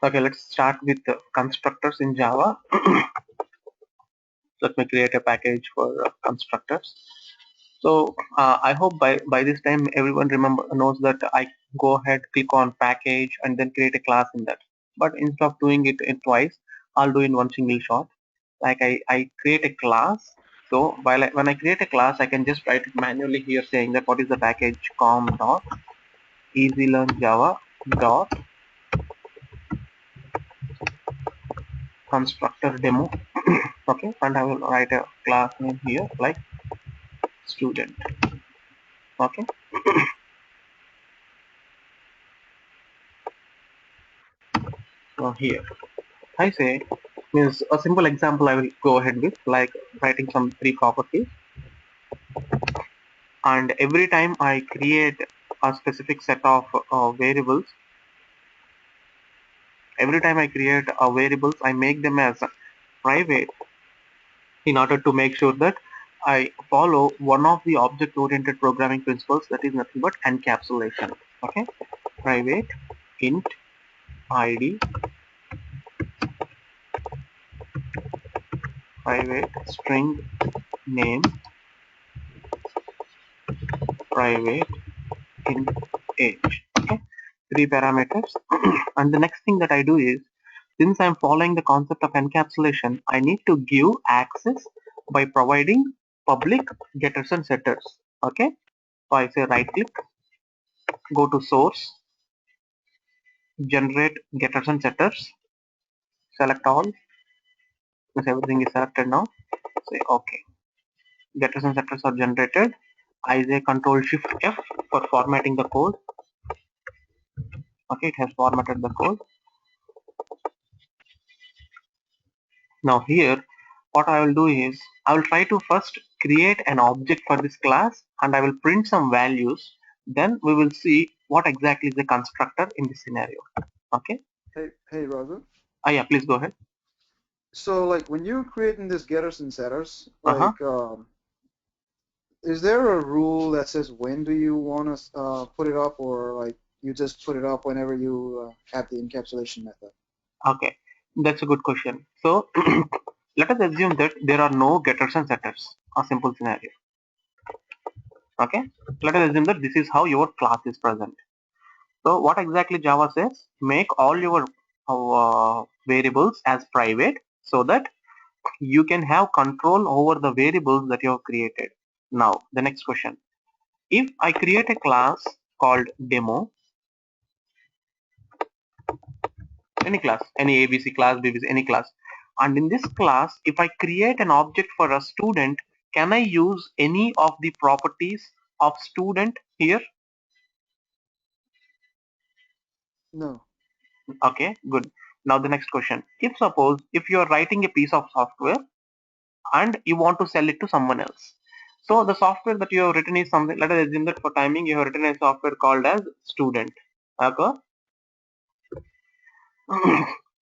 Okay, let's start with the constructors in Java. Let me create a package for constructors. So I hope by this time everyone knows that I go ahead, click on package, and then create a class in that. But instead of doing it in twice, I'll do in one single shot. Like I create a class. So when I create a class, I can just write it manually here, saying that what is the package com dot easylearnjava dot constructor demo. Okay, and I will write a class name here like student. Okay. So here I say means a simple example I will go ahead with, like writing some three properties, and every time I create a specific set of variables, every time I create variables, I make them as private in order to make sure that I follow one of the object oriented programming principles, that is nothing but encapsulation. Okay, private int id, private string name, private int age. Okay, three parameters. And the next thing that I do is, since I'm following the concept of encapsulation, I need to give access by providing public getters and setters. Okay, so I say right click, go to source, generate getters and setters, select all, because everything is selected now. Say okay, getters and setters are generated. I say control shift F for formatting the code. Okay, it has formatted the code. Now here, what I will do is, I will try to first create an object for this class and I will print some values. Then we will see what exactly is the constructor in this scenario. Okay. Hey, Raghu. Yeah, please go ahead. So, like, when you're creating this getters and setters, Uh-huh. like, is there a rule that says when do you want to put it up, or like you just put it up whenever you have the encapsulation method? Okay. That's a good question. So let us assume that there are no getters and setters. A simple scenario. Okay. Let us assume that this is how your class is present. So what exactly Java says? Make all your variables as private so that you can have control over the variables that you have created. Now, the next question. If I create a class called demo, any class, any ABC class, BBC, any class, and in this class, if I create an object for a student, can I use any of the properties of student here? No. Okay, good. Now the next question. If suppose if you are writing a piece of software and you want to sell it to someone else. So the software that you have written is something, let us assume that for timing you have written a software called as student. Okay.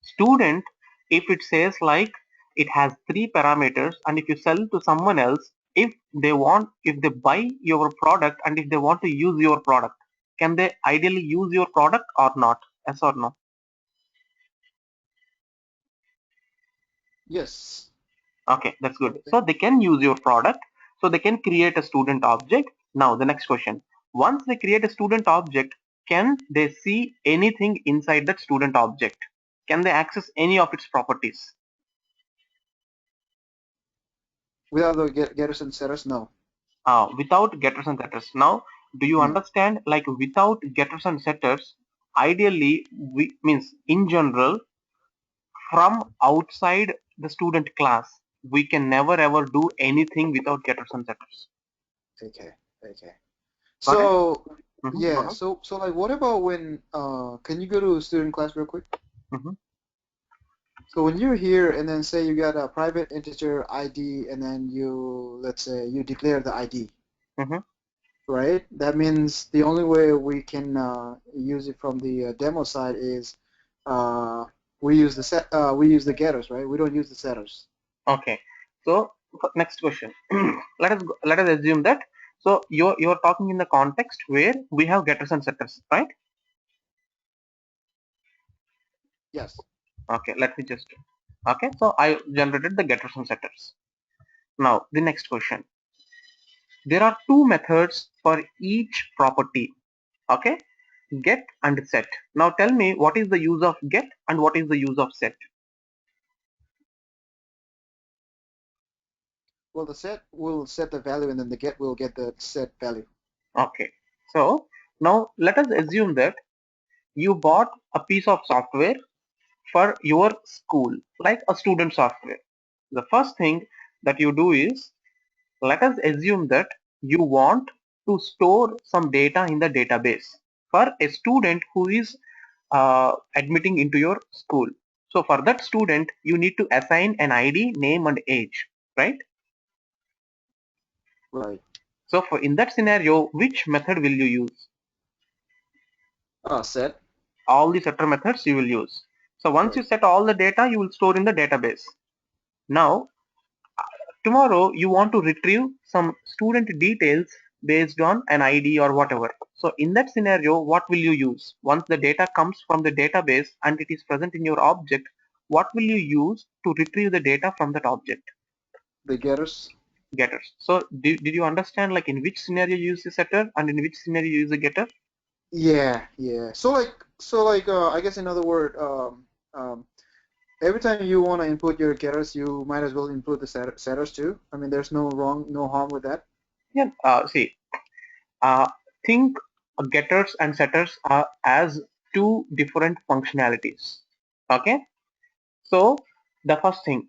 Student, if it says like it has three parameters, and if you sell to someone else, if they buy your product and if they want to use your product, can they ideally use your product or not? Yes or no? Yes. Okay, that's good. Okay. So they can use your product. So they can create a student object. Now the next question. Once they create a student object, can they see anything inside that student object? Can they access any of its properties? Without the getters and setters, no. Without getters and setters. Now, do you No. understand? Like without getters and setters, ideally, we means in general, from outside the student class, we can never ever do anything without getters and setters. Okay. Okay. Got it? So, Go yeah. ahead. So like, what about when? Can you go to student class real quick? Mhm. So when you're here and then say you got a private integer ID and then let's say you declare the ID, Mhm. right? That means the only way we can use it from the demo side is uh, we use the getters, right? We don't use the setters. Okay. So next question. Let us assume that. So you're talking in the context where we have getters and setters, right? Yes. Okay, let me just, okay, so I generated the getters and setters. Now the next question. There are two methods for each property. Okay, get and set. Now tell me what is the use of get and what is the use of set. Well, the set will set the value, and then the get will get the set value. Okay, so now let us assume that you bought a piece of software for your school, like a student software. The first thing that you do is, let us assume that you want to store some data in the database for a student who is admitting into your school. So for that student, you need to assign an ID, name and age, right? Right. So for in that scenario, which method will you use? Set. All the setter methods you will use. So once you Right. set all the data, you will store in the database. Now, tomorrow you want to retrieve some student details based on an ID or whatever. So in that scenario, what will you use? Once the data comes from the database and it is present in your object, what will you use to retrieve the data from that object? The getters. Getters. So did you understand like in which scenario you use the setter and in which scenario you use the getter? Yeah. Yeah. So like, I guess in other word, every time you want to input your getters, you might as well input the setters too. I mean, there's no harm with that. Yeah. See, uh, think getters and setters are as two different functionalities. Okay. So the first thing,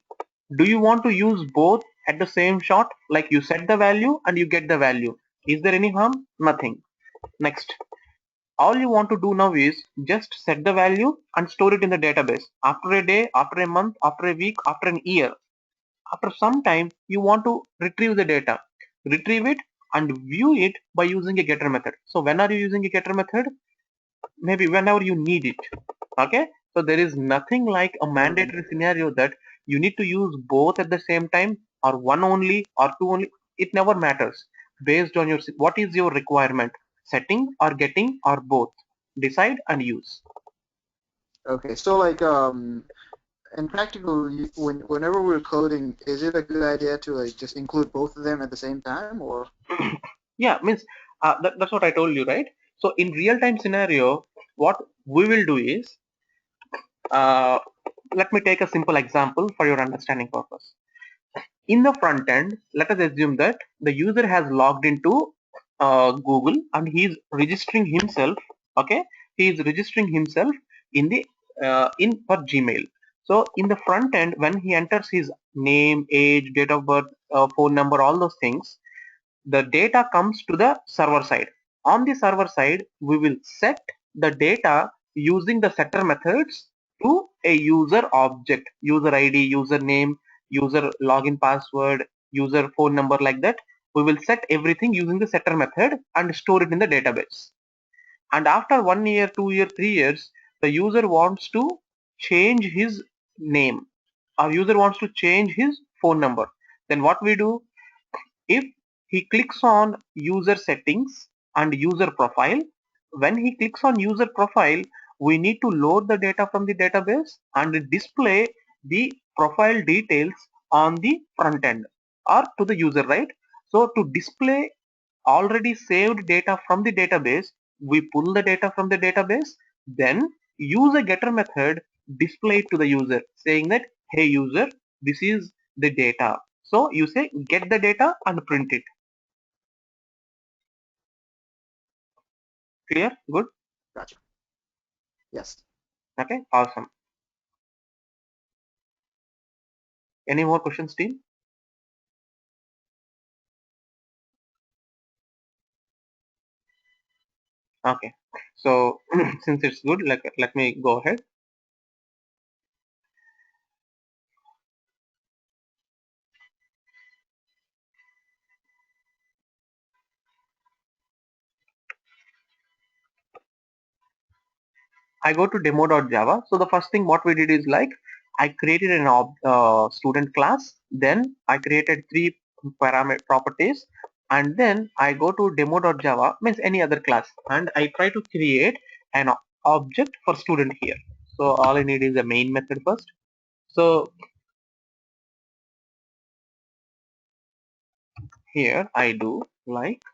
do you want to use both at the same shot? Like you set the value and you get the value. Is there any harm? Nothing. Next, all you want to do now is just set the value and store it in the database. After a day, after a month, after a week, after an year, after some time, you want to retrieve the data. Retrieve it and view it by using a getter method. So when are you using a getter method? Maybe whenever you need it. Okay, so there is nothing like a Mm. mandatory scenario that you need to use both at the same time or one only or two only. It never matters. Based on your what is your requirement, setting or getting or both, decide and use. Okay. So like, in practical, whenever we're coding, is it a good idea to like just include both of them at the same time, or? Yeah, means that's what I told you, right? So in real time scenario, what we will do is, uh, let me take a simple example for your understanding purpose. In the front end, let us assume that the user has logged into Google and he is registering himself. Okay, he is registering himself in the in for Gmail. So in the front end, when he enters his name, age, date of birth, phone number, all those things, the data comes to the server side. On the server side, we will set the data using the setter methods to a user object, user ID, username, user login password, user phone number, like that. We will set everything using the setter method and store it in the database. And after 1 year, 2 year, 3 years, the user wants to change his name or user wants to change his phone number. Then what we do? If he clicks on user settings and user profile, when he clicks on user profile, we need to load the data from the database and display the profile details on the front end or to the user, right? So to display already saved data from the database, we pull the data from the database, then use a getter method, display it to the user saying that, hey user, this is the data. So you say get the data and print it. Clear? Good. Gotcha. Yes. Okay, awesome. Any more questions, team? Okay, so since it's good, let me go ahead. I go to demo.java. So the first thing what we did is like I created an student class. Then I created three parameter properties, and then I go to demo.java, means any other class, and I try to create an object for student here. So all I need is a main method first. So here I do like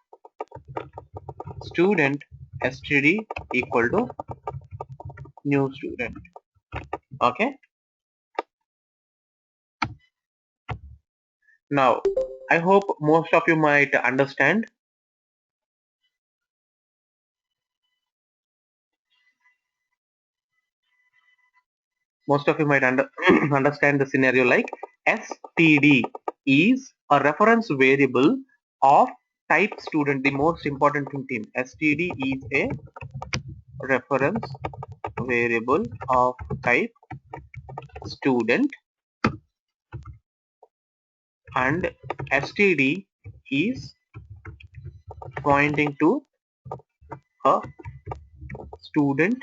student std equal to new student. Okay. Now I hope most of you might understand. Most of you might understand the scenario like std is a reference variable of type student. The most important thing, team, std is a reference variable of type student, and std is pointing to a student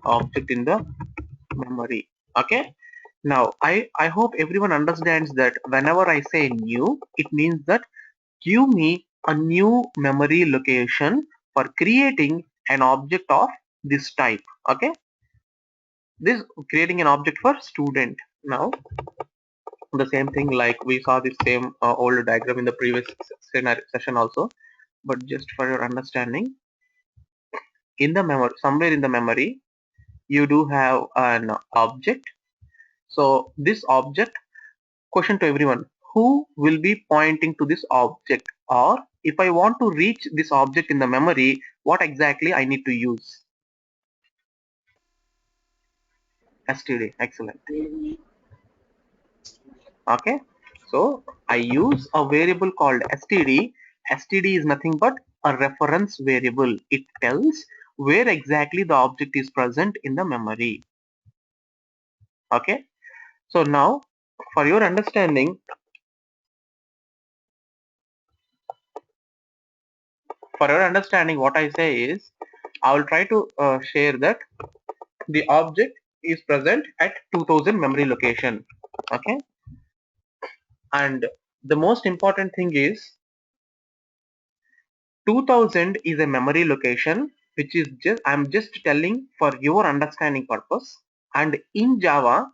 object in the memory. Okay. Now I hope everyone understands that whenever I say new, it means that give me a new memory location for creating an object of this type. Okay. This creating an object for student. Now the same thing, like we saw the same old diagram in the previous scenario session also, but just for your understanding, in the memory, somewhere in the memory, you do have an object. So this object, question to everyone, who will be pointing to this object, or if I want to reach this object in the memory, what exactly I need to use? std. Excellent. Okay. So I use a variable called std. std is nothing but a reference variable. It tells where exactly the object is present in the memory. Okay. So now for your understanding, what I say is, I will try to share that the object is present at 2000 memory location. Okay. And the most important thing is 2000 is a memory location, which is just, I'm just telling for your understanding purpose. And in Java,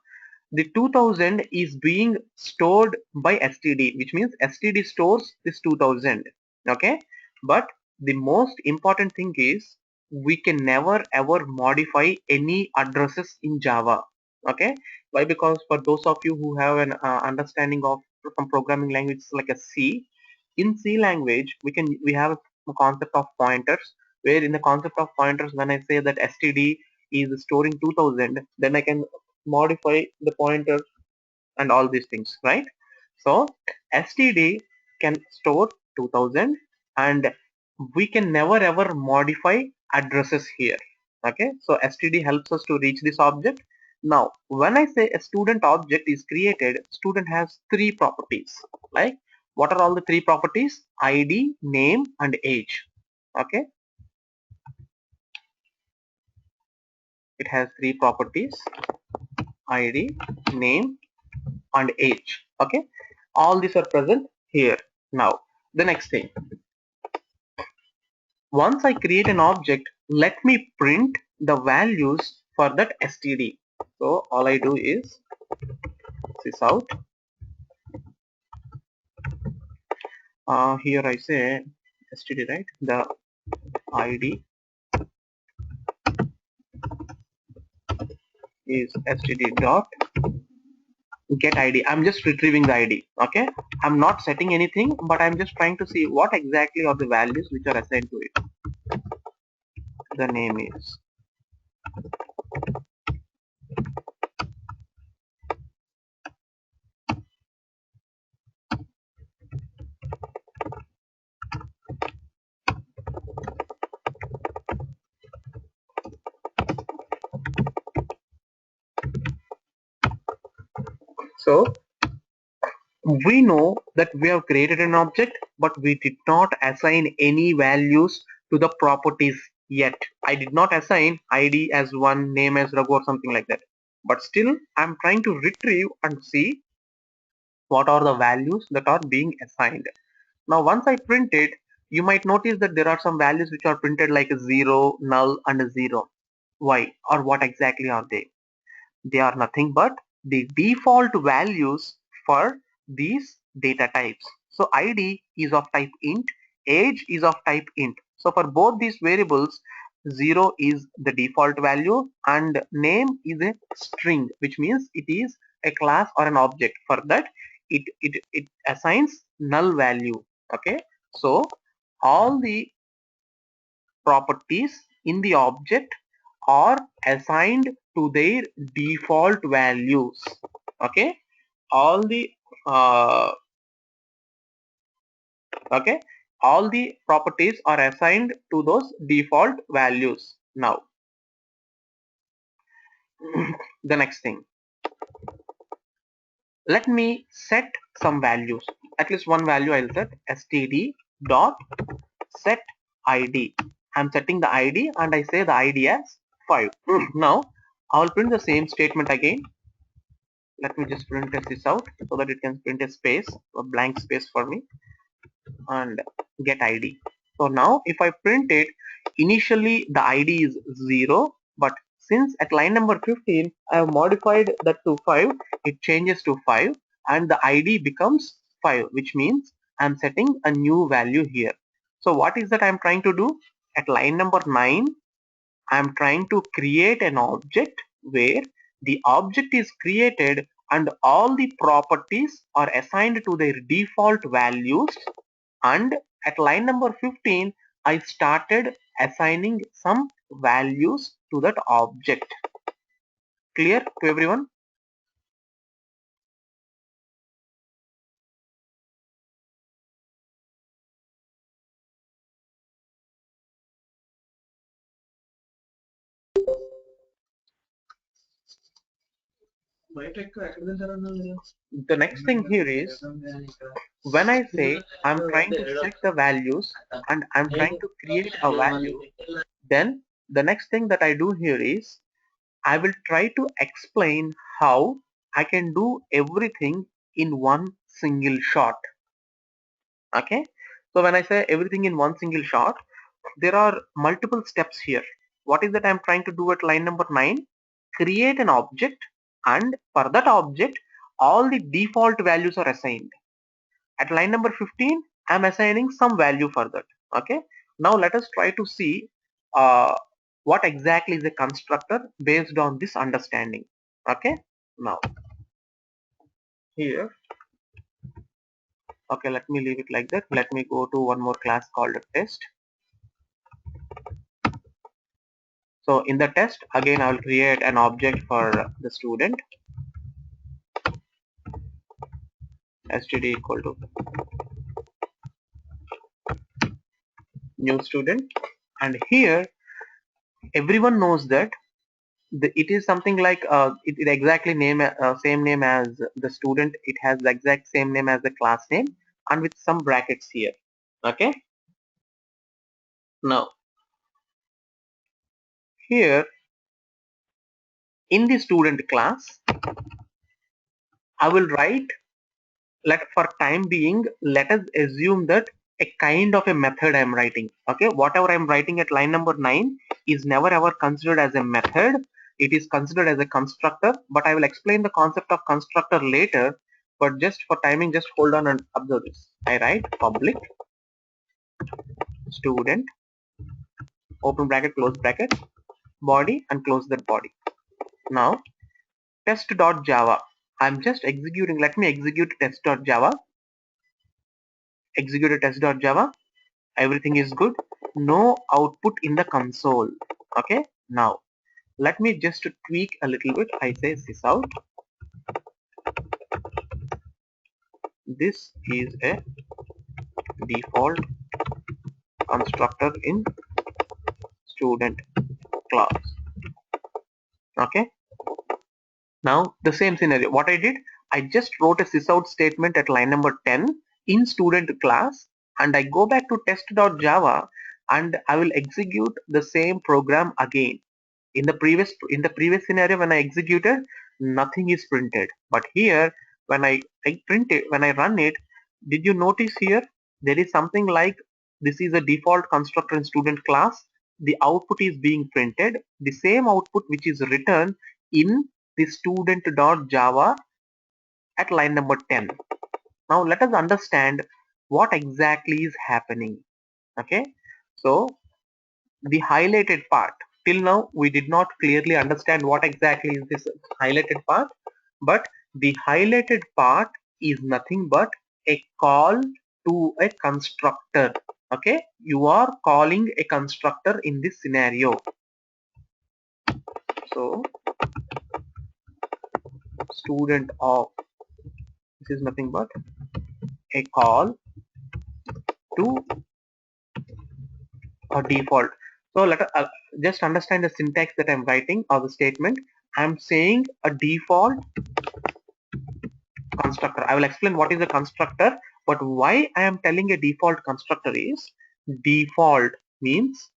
the 2000 is being stored by std, which means std stores this 2000. Okay. But the most important thing is we can never ever modify any addresses in Java. Okay. Why? Because for those of you who have an understanding of some programming languages like a C, in C language we have a concept of pointers, where in the concept of pointers, when I say that std is storing 2000, then I can modify the pointer and all these things, right? So std can store 2000, and we can never ever modify addresses here. Okay. So std helps us to reach this object. Now when I say a student object is created, student has three properties. Like, what are all the three properties? id, name, and age. Okay. It has three properties: id, name, and age. Okay. All these are present here. Now the next thing, once I create an object, let me print the values for that std. So all I do is sys out. Here I say std, right? The id is std dot get id. I'm just retrieving the id. Okay. I'm not setting anything, but I'm just trying to see what exactly are the values which are assigned to it. The name is, so we know that we have created an object, but we did not assign any values to the properties yet. I did not assign id as 1, name as Raghu, or something like that. But still I'm trying to retrieve and see what are the values that are being assigned. Now once I print it, you might notice that there are some values which are printed like a 0, null, and a 0. Why or what exactly are they? They are nothing but the default values for these data types. So ID is of type int, age is of type int. So for both these variables, 0 is the default value and name is a string, which means it is a class or an object. For that, it assigns null value. Okay, so all the properties in the object are assigned to their default values. Okay, all the uh, okay, all the properties are assigned to those default values. Now the next thing, let me set some values. At least one value I'll set, std dot set id. I'm setting the id and I say the id as 5. Now I'll print the same statement again. Let me just print this out so that it can print a space, a blank space for me, and get id. So now if I print it, initially the id is 0, but since at line number 15 I have modified that to 5, it changes to 5 and the id becomes 5, which means I'm setting a new value here. So what is that I'm trying to do? At line number 9, I'm trying to create an object where the object is created and all the properties are assigned to their default values, and at line number 15 I started assigning some values to that object. Clear to everyone? The next thing here is, when I say I'm trying to set the values and I'm trying to create a value, then the next thing that I do here is I will try to explain how I can do everything in one single shot. Okay, so when I say everything in one single shot, there are multiple steps here. What is that I'm trying to do at line number 9? Create an object, and for that object all the default values are assigned. At line number 15 I'm assigning some value for that. Okay, now let us try to see uh, what exactly is a constructor based on this understanding. Okay, now here, okay, let me leave it like that. Let me go to one more class called test. So in the test, again I will create an object for the student, std equal to new student, and here everyone knows that it is something like it exactly name same name as the student. It has the exact same name as the class name and with some brackets here. Okay, now here in the student class I will write, let for time being let us assume that a kind of a method I'm writing. Okay, whatever I'm writing at line number 9 is never ever considered as a method. It is considered as a constructor, but I will explain the concept of constructor later. But just for timing, just hold on and observe this. I write public student, open bracket, close bracket, body, and close that body. Now test.java, I'm just executing. Let me execute test.java. Execute test.java. Everything is good, no output in the console. Okay, now let me just tweak a little bit. I say sysout, this is a default constructor in student class. Okay, now the same scenario. What I did, I just wrote a sysout statement at line number 10 in student class, and I go back to test.java and I will execute the same program again. In the previous scenario, when I executed, nothing is printed, but here when I print it, when I run it, did you notice here there is something like this is a default constructor in student class, the output is being printed, the same output which is written in the student.java at line number 10. Now let us understand what exactly is happening. Okay, so the highlighted part, till now we did not clearly understand what exactly is this highlighted part, but the highlighted part is nothing but a call to a constructor. Okay, you are calling a constructor in this scenario. So student of, this is nothing but a call to a default. So let us just understand the syntax that I'm writing or the statement. I'm saying a default constructor. I will explain what is a constructor, but why I am telling a default constructor is default means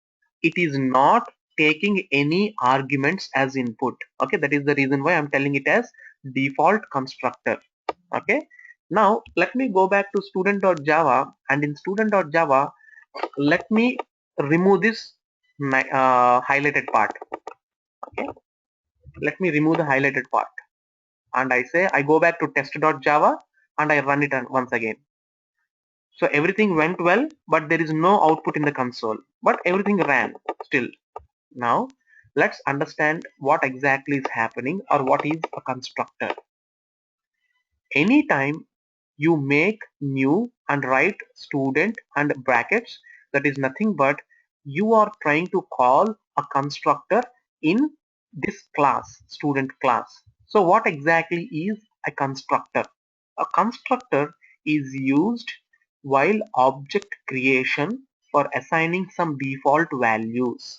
it is not taking any arguments as input. Okay, that is the reason why I'm telling it as default constructor. Okay, now let me go back to student.java, and in student.java let me remove this highlighted part. Okay, let me remove the highlighted part, and I say I go back to test.java and I run it once again. So everything went well, but there is no output in the console, but everything ran still. Now let's understand what exactly is happening or what is a constructor. Anytime you make new and write student and brackets, that is nothing but you are trying to call a constructor in this class, student class. So what exactly is a constructor? A constructor is used while object creation for assigning some default values.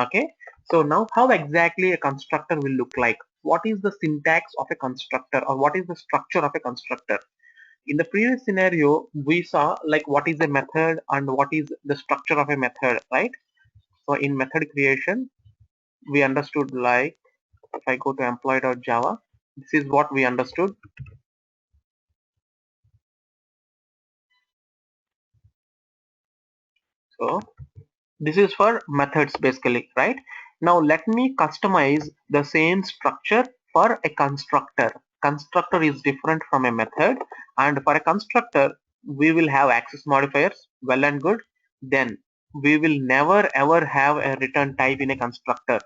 Okay, so now how exactly a constructor will look like? What is the syntax of a constructor, or what is the structure of a constructor? In the previous scenario we saw like what is a method and what is the structure of a method, right? So in method creation we understood, like if I go to employee.java, this is what we understood. So this is for methods basically, right? Now let me customize the same structure for a constructor. Constructor is different from a method, and for a constructor we will have access modifiers, well and good. Then we will never ever have a return type in a constructor,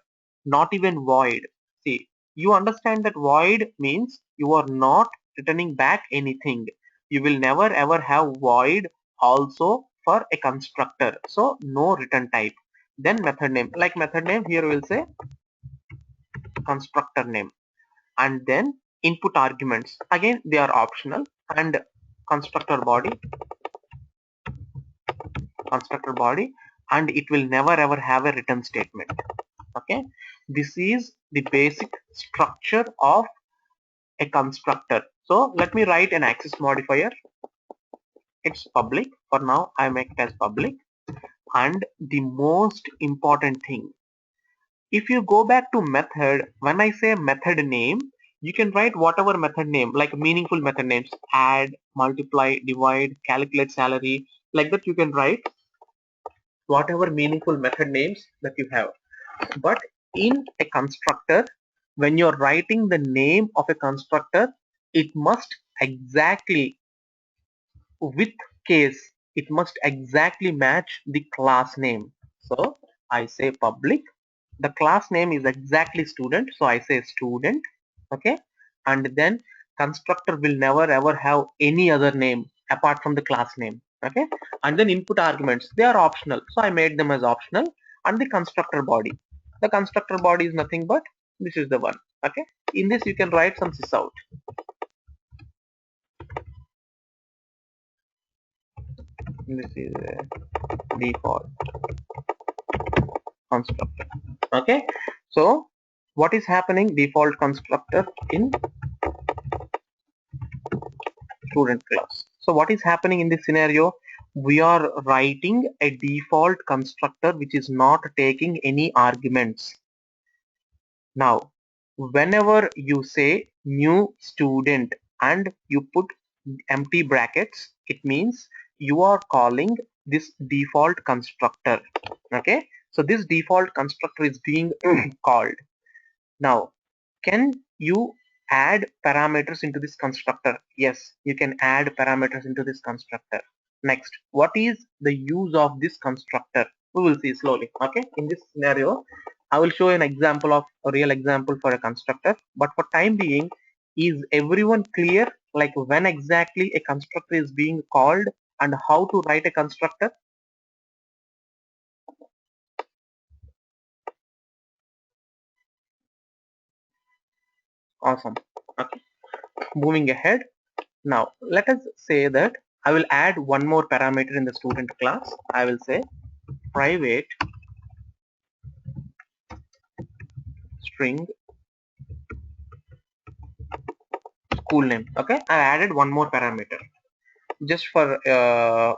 not even void. See, you understand that void means you are not returning back anything. You will never ever have void also for a constructor, so no return type. Then method name, like method name here we'll say constructor name, and then input arguments, again they are optional, and constructor body, constructor body, and it will never ever have a return statement. Okay, this is the basic structure of a constructor. So let me write an access modifier. It's public for now, I make it as public. And the most important thing, if you go back to method, when I say method name, you can write whatever method name, like meaningful method names, add, multiply, divide, calculate salary, like that you can write whatever meaningful method names that you have. But in a constructor, when you're writing the name of a constructor, it must exactly, with case, it must exactly match the class name. So I say public, the class name is exactly student, so I say student. Okay, and then constructor will never ever have any other name apart from the class name. Okay, and then input arguments, they are optional, so I made them as optional. And the constructor body, the constructor body is nothing but this is the one. Okay, in this you can write some sys out. This is a default constructor. Okay, so what is happening, default constructor in student class. So what is happening in this scenario, we are writing a default constructor which is not taking any arguments. Now whenever you say new student and you put empty brackets, it means you are calling this default constructor. Okay, So this default constructor is being called. Now, can you add parameters into this constructor? Yes, you can add parameters into this constructor. Next, what is the use of this constructor? We will see slowly. Okay, in this scenario, I will show an example of a real example for a constructor. But for time being, is everyone clear? Like when exactly a constructor is being called and how to write a constructor? Awesome. Okay, moving ahead. Now, let us say that I will add one more parameter in the student class. I will say private string school name. Okay, I added one more parameter just for a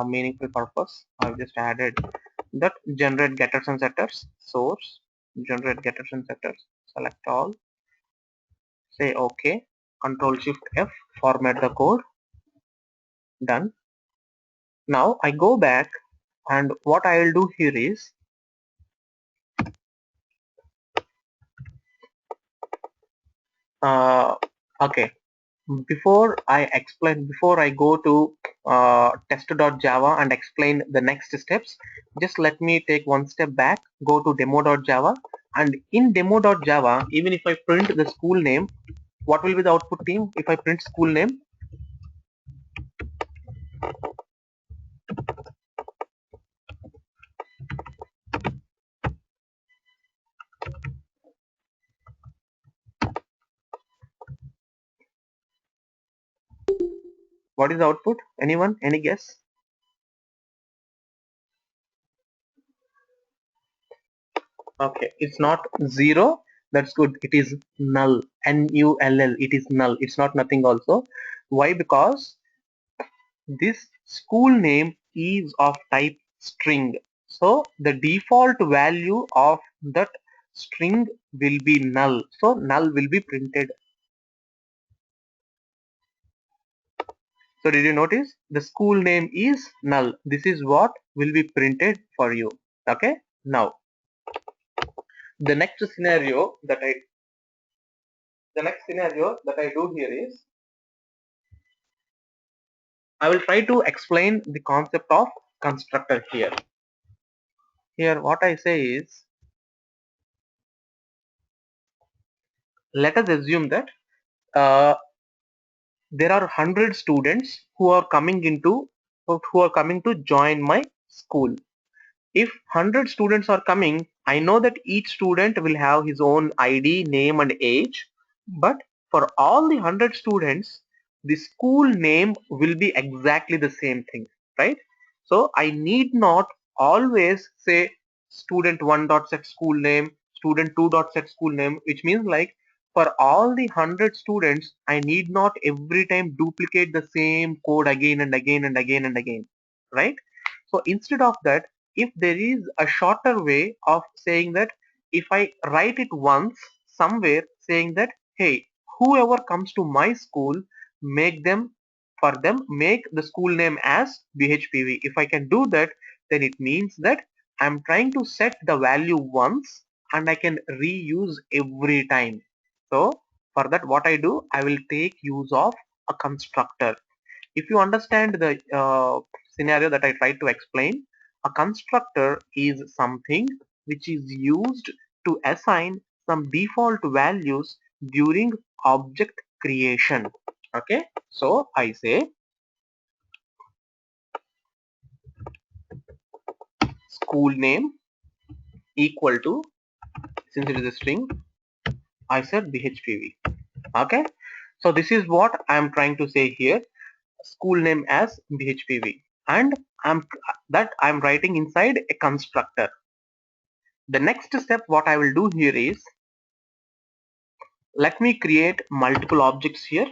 meaningful purpose. I've just added that generate getters and setters source generate getters and setters. Select all. Say OK. Control Shift F. Format the code. Done. Now I go back and what I will do here is uh, okay. Before I go to test.java and explain the next steps, just let me take one step back, go to demo.java, and in demo.java, even if I print the school name, what will be the output team if I print school name? What is the output? Anyone? Any guess? Okay, it's not 0. That's good. It is null. N-U-L-L. It is null. It's not nothing also. Why? Because this school name is of type string. So the default value of that string will be null. So null will be printed. So did you notice the school name is null? This is what will be printed for you. Okay. Now the next scenario that I do here is I will try to explain the concept of constructor here. Here what I say is, let us assume that uh, there are 100 students who are coming to join my school. If 100 students are coming, I know that each student will have his own ID, name and age, but for all the 100 students, the school name will be exactly the same thing, right? So I need not always say student 1 dot set school name, student 2 dot set school name, which means like for all the 100 students, I need not every time duplicate the same code again and again and again and again, right? So instead of that, if there is a shorter way of saying that, if I write it once somewhere saying that, hey, whoever comes to my school, make the school name as BHPV. If I can do that, then it means that I'm trying to set the value once and I can reuse every time. So for that, what I do, I will take use of a constructor. If you understand the scenario that I tried to explain, a constructor is something which is used to assign some default values during object creation. Okay, so I say school name equal to, since it is a string, I said BHPV. Okay, so this is what I am trying to say here. School name as BHPV, and I'm writing inside a constructor. The next step what I will do here is, let me create multiple objects here.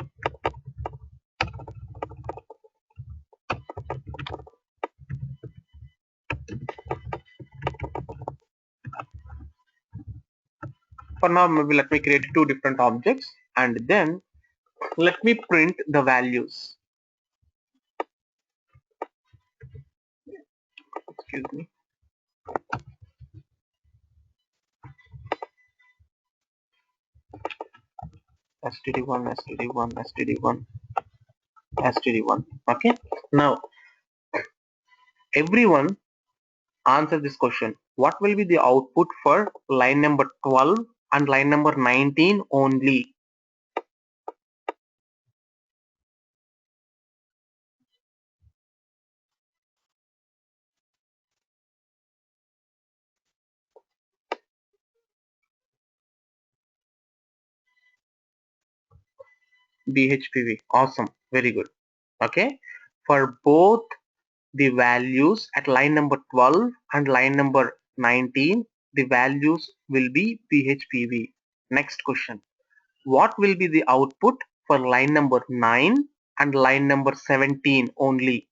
For now, maybe let me create two different objects and then let me print the values. Excuse me. std1, std1, std1, std1. Okay. Now everyone answer this question. What will be the output for line number 12 and line number 19 only? BHPV. Awesome. Very good. Okay. For both the values at line number 12 and line number 19, the values will be BHPV. Next question. What will be the output for line number 9 and line number 17 only?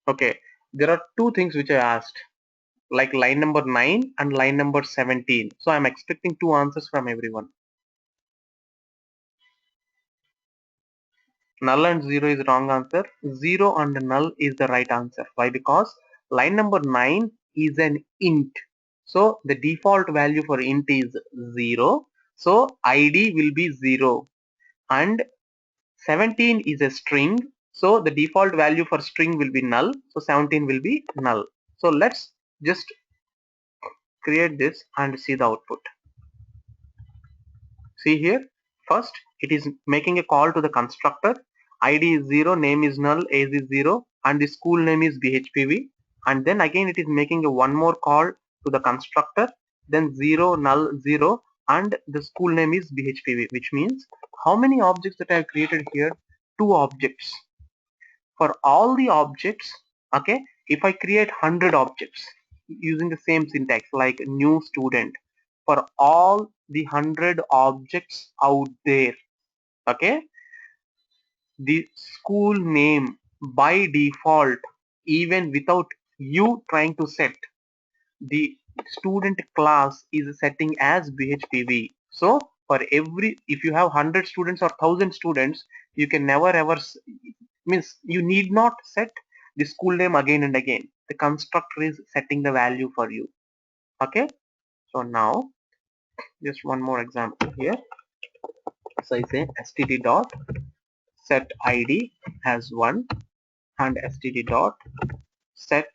Okay. There are two things which I asked, like line number 9 and line number 17. So I'm expecting two answers from everyone. Null and 0 is wrong answer. 0 and null is the right answer. Why? Because line number 9 is an int. So the default value for int is 0. So id will be 0. And 17 is a string. So the default value for string will be null. So 17 will be null. So let's just create this and see the output. See here, first it is making a call to the constructor. ID is 0, name is null, age is 0, and the school name is BHPV. And then again it is making a one more call to the constructor, then 0, null, 0, and the school name is BHPV, which means how many objects that I have created here? Two objects. For all the objects, okay, if I create 100 objects using the same syntax like new student, for all the 100 objects out there, okay, the school name by default, even without you trying to set, the student class is setting as BHPV. So for every, if you have 100 students or 1000 students, you can never ever means you need not set the school name again and again. The constructor is setting the value for you. Okay. So now just one more example here. So I say std dot set id as 1 and std dot set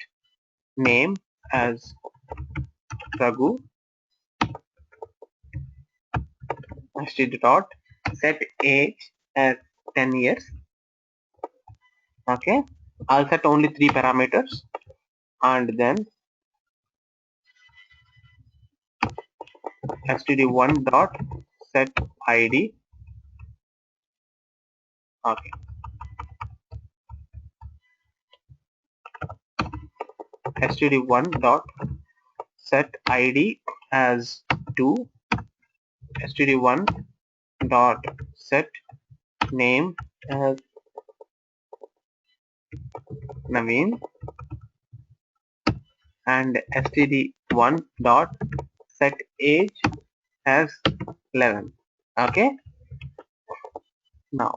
name as Raghu, std dot set age as 10 years. Okay, I'll set only three parameters, and then std1 dot set id. Okay, std1 dot set id as 2, std1 dot set name as Naveen, and std1 dot set age as 11. Okay, now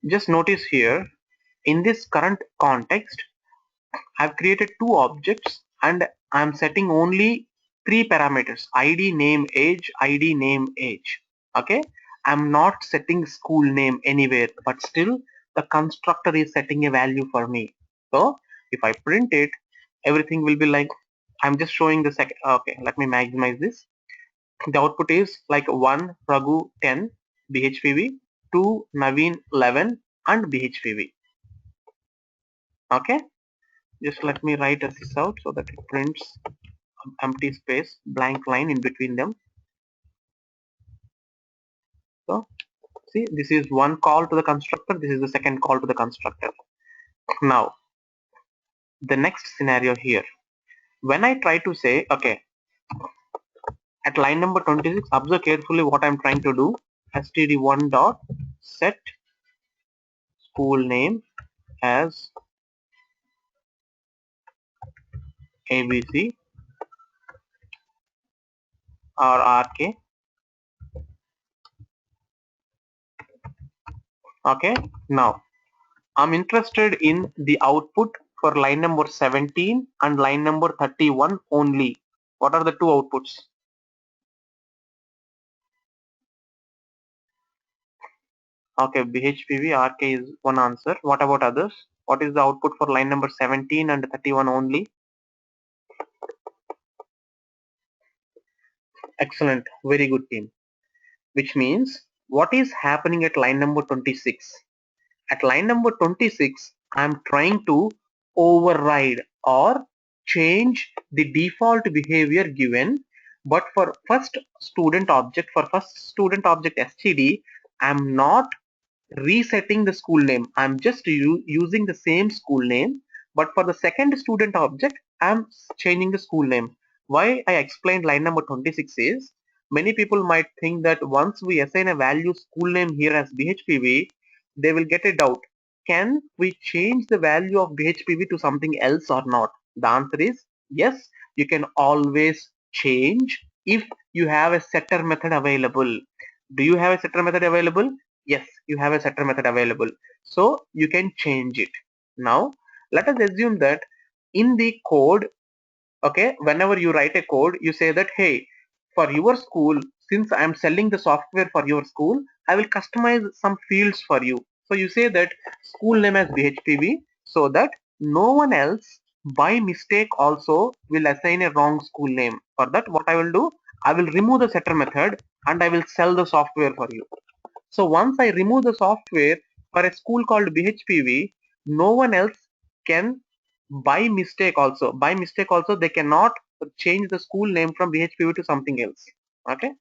just notice here, in this current context I've created two objects and I'm setting only three parameters: ID, name, age, ID, name, age. Okay, I'm not setting school name anywhere, but still the constructor is setting a value for me. So if I print it, everything will be like, I'm just showing the second. Okay, let me maximize this. The output is like 1 Raghu 10 BHPV, 2 Naveen 11 and BHPV. Okay, just let me write this out so that it prints empty space, blank line in between them. So see, this is one call to the constructor, this is the second call to the constructor. Now the next scenario here, when I try to say, okay, at line number 26, observe carefully what I'm trying to do. std1 dot set school name as ABC, or RK. Okay, now I'm interested in the output for line number 17 and line number 31 only. What are the two outputs? Okay, BHPV, RK is one answer. What about others? What is the output for line number 17 and 31 only? Excellent, very good team. Which means what is happening at line number 26? At line number 26, I'm trying to override or change the default behavior given, but for first student object, STD, I'm not resetting the school name. I'm just using the same school name, but for the second student object, I'm changing the school name. Why I explained line number 26 is, many people might think that once we assign a value school name here as BHPV, they will get a doubt. Can we change the value of BHPV to something else or not? The answer is yes, you can always change if you have a setter method available. Do you have a setter method available? Yes, you have a setter method available. So you can change it. Now, let us assume that in the code, okay, whenever you write a code, you say that, hey, for your school, since I am selling the software for your school, I will customize some fields for you. So you say that school name as BHPV so that no one else by mistake also will assign a wrong school name. For that, what I will do, I will remove the setter method and I will sell the software for you. So once I remove the software for a school called BHPV, no one else can by mistake also they cannot change the school name from BHPV to something else. Okay,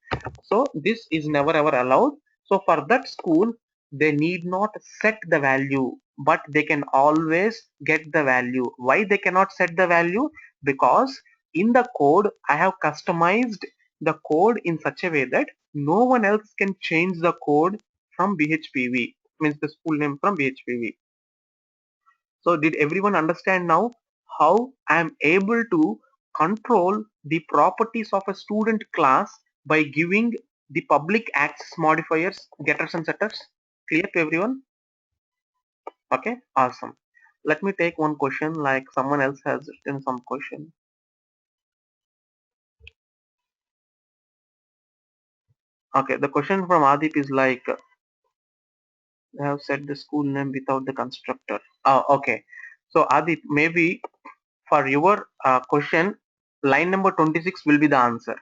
so this is never ever allowed. So for that school, they need not set the value, but they can always get the value. Why they cannot set the value? Because in the code I have customized the code in such a way that no one else can change the code from BHPV, means the school name from BHPV. So did everyone understand now how I am able to control the properties of a student class by giving the public access modifiers, getters and setters? Clear to everyone? Okay, awesome. Let me take one question, like someone else has written some question. Okay, the question from Adip is like, I have set the school name without the constructor. Oh, okay. So Adip, maybe for your question, line number 26 will be the answer.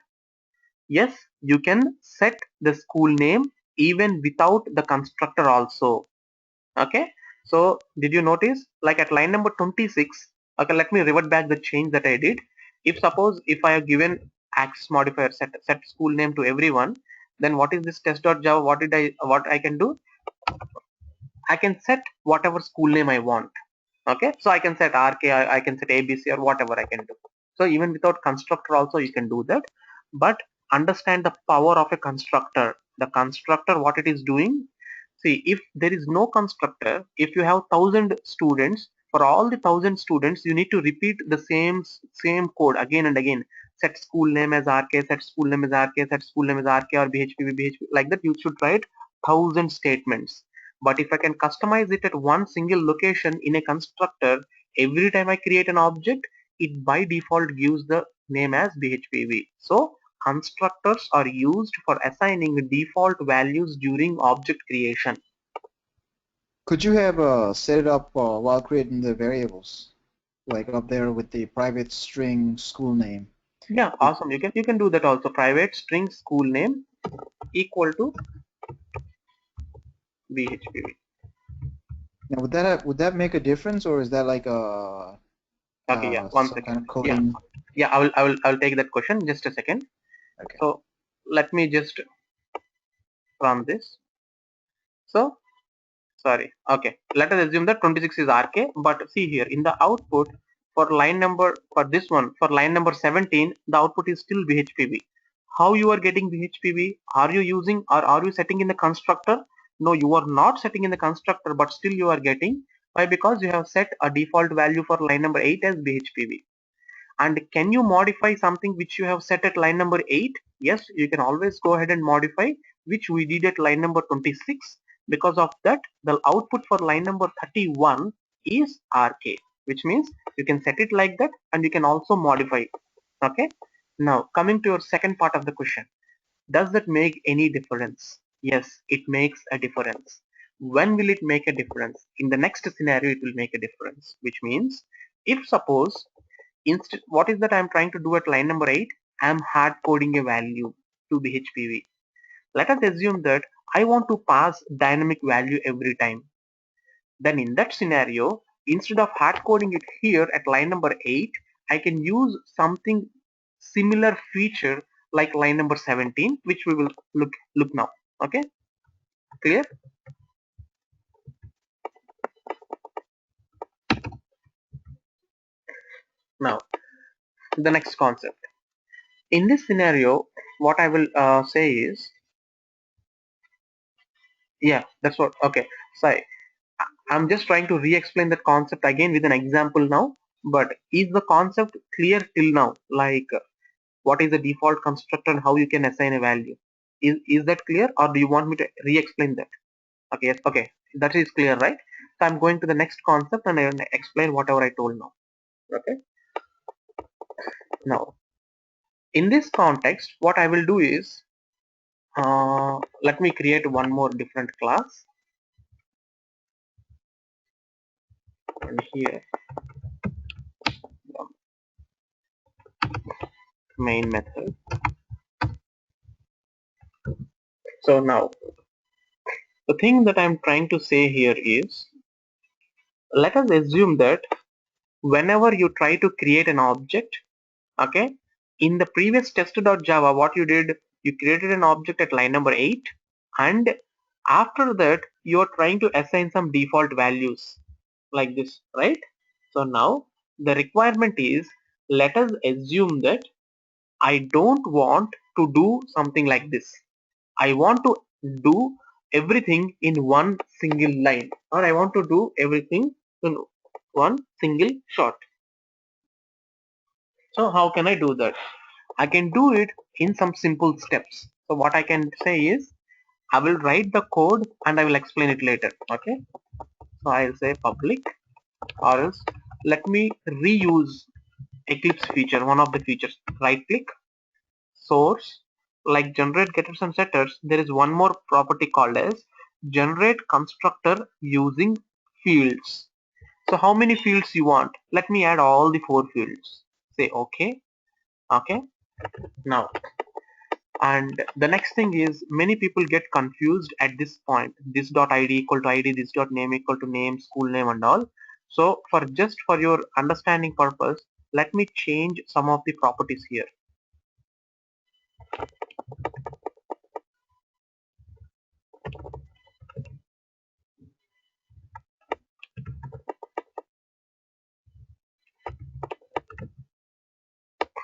Yes, you can set the school name even without the constructor also. Okay. So did you notice, like at line number 26, okay, let me revert back the change that I did. If suppose if I have given access modifier set school name to everyone, then what is this test.java? What I can do? I can set whatever school name I want. Okay, so I can set RK, I can set ABC or whatever I can do. So even without constructor also you can do that. But understand the power of a constructor. The constructor, what it is doing. See, if there is no constructor, if you have 1,000 students, for all the 1,000 students, you need to repeat the same code again and again. Set school name as RK, set school name as RK, set school name as RK or BHP, like that. You should write 1,000 statements. But if I can customize it at one single location in a constructor, every time I create an object, it by default gives the name as BHPV. So constructors are used for assigning default values during object creation. Could you have set it up while creating the variables, like up there with the private string school name? Yeah, awesome. You can do that also. Private string school name equal to BHPV. Now, would that make a difference, or is that like Okay, yeah. One some kind second. of Yeah, coding? yeah. I will take that question. Just a second. Okay. So let me just run this. So sorry. Okay. Let us assume that 26 is RK, but see here in the output for line number for this one for line number 17, the output is still BHPV. How you are getting BHPV? Are you using or are you setting in the constructor? No, you are not setting in the constructor, but still you are getting. Why? Because you have set a default value for line number 8 as BHPV. And can you modify something which you have set at line number 8? Yes, you can always go ahead and modify, which we did at line number 26. Because of that, the output for line number 31 is RK, which means you can set it like that and you can also modify it. Okay. Now coming to your second part of the question, does that make any difference? Yes, it makes a difference. When will it make a difference? In the next scenario, it will make a difference, which means if suppose instead, what is that I'm trying to do at line number 8? I'm hard coding a value to the HPV. Let us assume that I want to pass dynamic value every time. Then in that scenario, instead of hard coding it here at line number 8, I can use something similar feature like line number 17, which we will look now. Okay, clear? Now the next concept. In this scenario, what I will say is, yeah, that's what. Okay, so I'm just trying to re-explain that concept again with an example now. But is the concept clear till now? Like what is the default constructor and how you can assign a value? Is that clear, or do you want me to re-explain that? Okay, yes, okay, that is clear, right? So I'm going to the next concept and I will explain whatever I told now. Okay. Now, in this context, what I will do is, let me create one more different class, and here main method. So now the thing that I'm trying to say here is, let us assume that whenever you try to create an object, okay, in the previous test.java, what you did, you created an object at line number 8, and after that you are trying to assign some default values like this, right? So now the requirement is, let us assume that I don't want to do something like this. I want to do everything in one single line, or I want to do everything in one single shot. So how can I do that? I can do it in some simple steps. So what I can say is, I will write the code and I will explain it later. Okay. So I'll say public, or else let me reuse Eclipse feature, one of the features. Right click, source, like generate getters and setters. There is one more property called as generate constructor using fields. So how many fields you want? Let me add all the 4 fields. Say okay. Okay. Now, and the next thing is, many people get confused at this point. This dot id equal to id, this dot name equal to name, school name and all. So for just for your understanding purpose, let me change some of the properties here.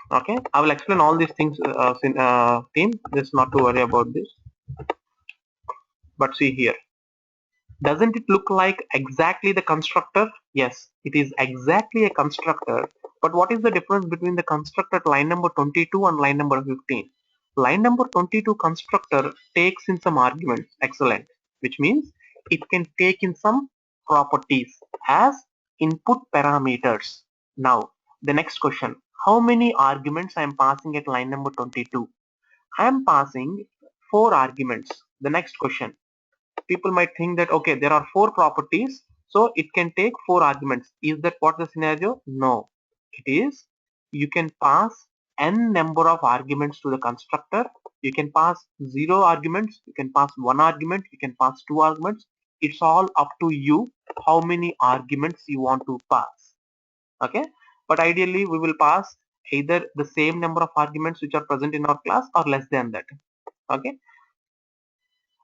Okay, I will explain all these things, team. Just not to worry about this. But see here, doesn't it look like exactly the constructor? Yes, it is exactly a constructor. But what is the difference between the constructor at line number 22 and line number 15? Line number 22 constructor takes in some arguments. Excellent. Which means it can take in some properties as input parameters. Now, the next question. How many arguments I am passing at line number 22? I am passing 4 arguments. The next question, people might think that, okay, there are 4 properties, so it can take 4 arguments. Is that what the scenario? No, it is, you can pass n number of arguments to the constructor. You can pass 0 arguments, you can pass 1 argument, you can pass 2 arguments. It's all up to you how many arguments you want to pass. Okay, but ideally we will pass either the same number of arguments which are present in our class or less than that. Okay.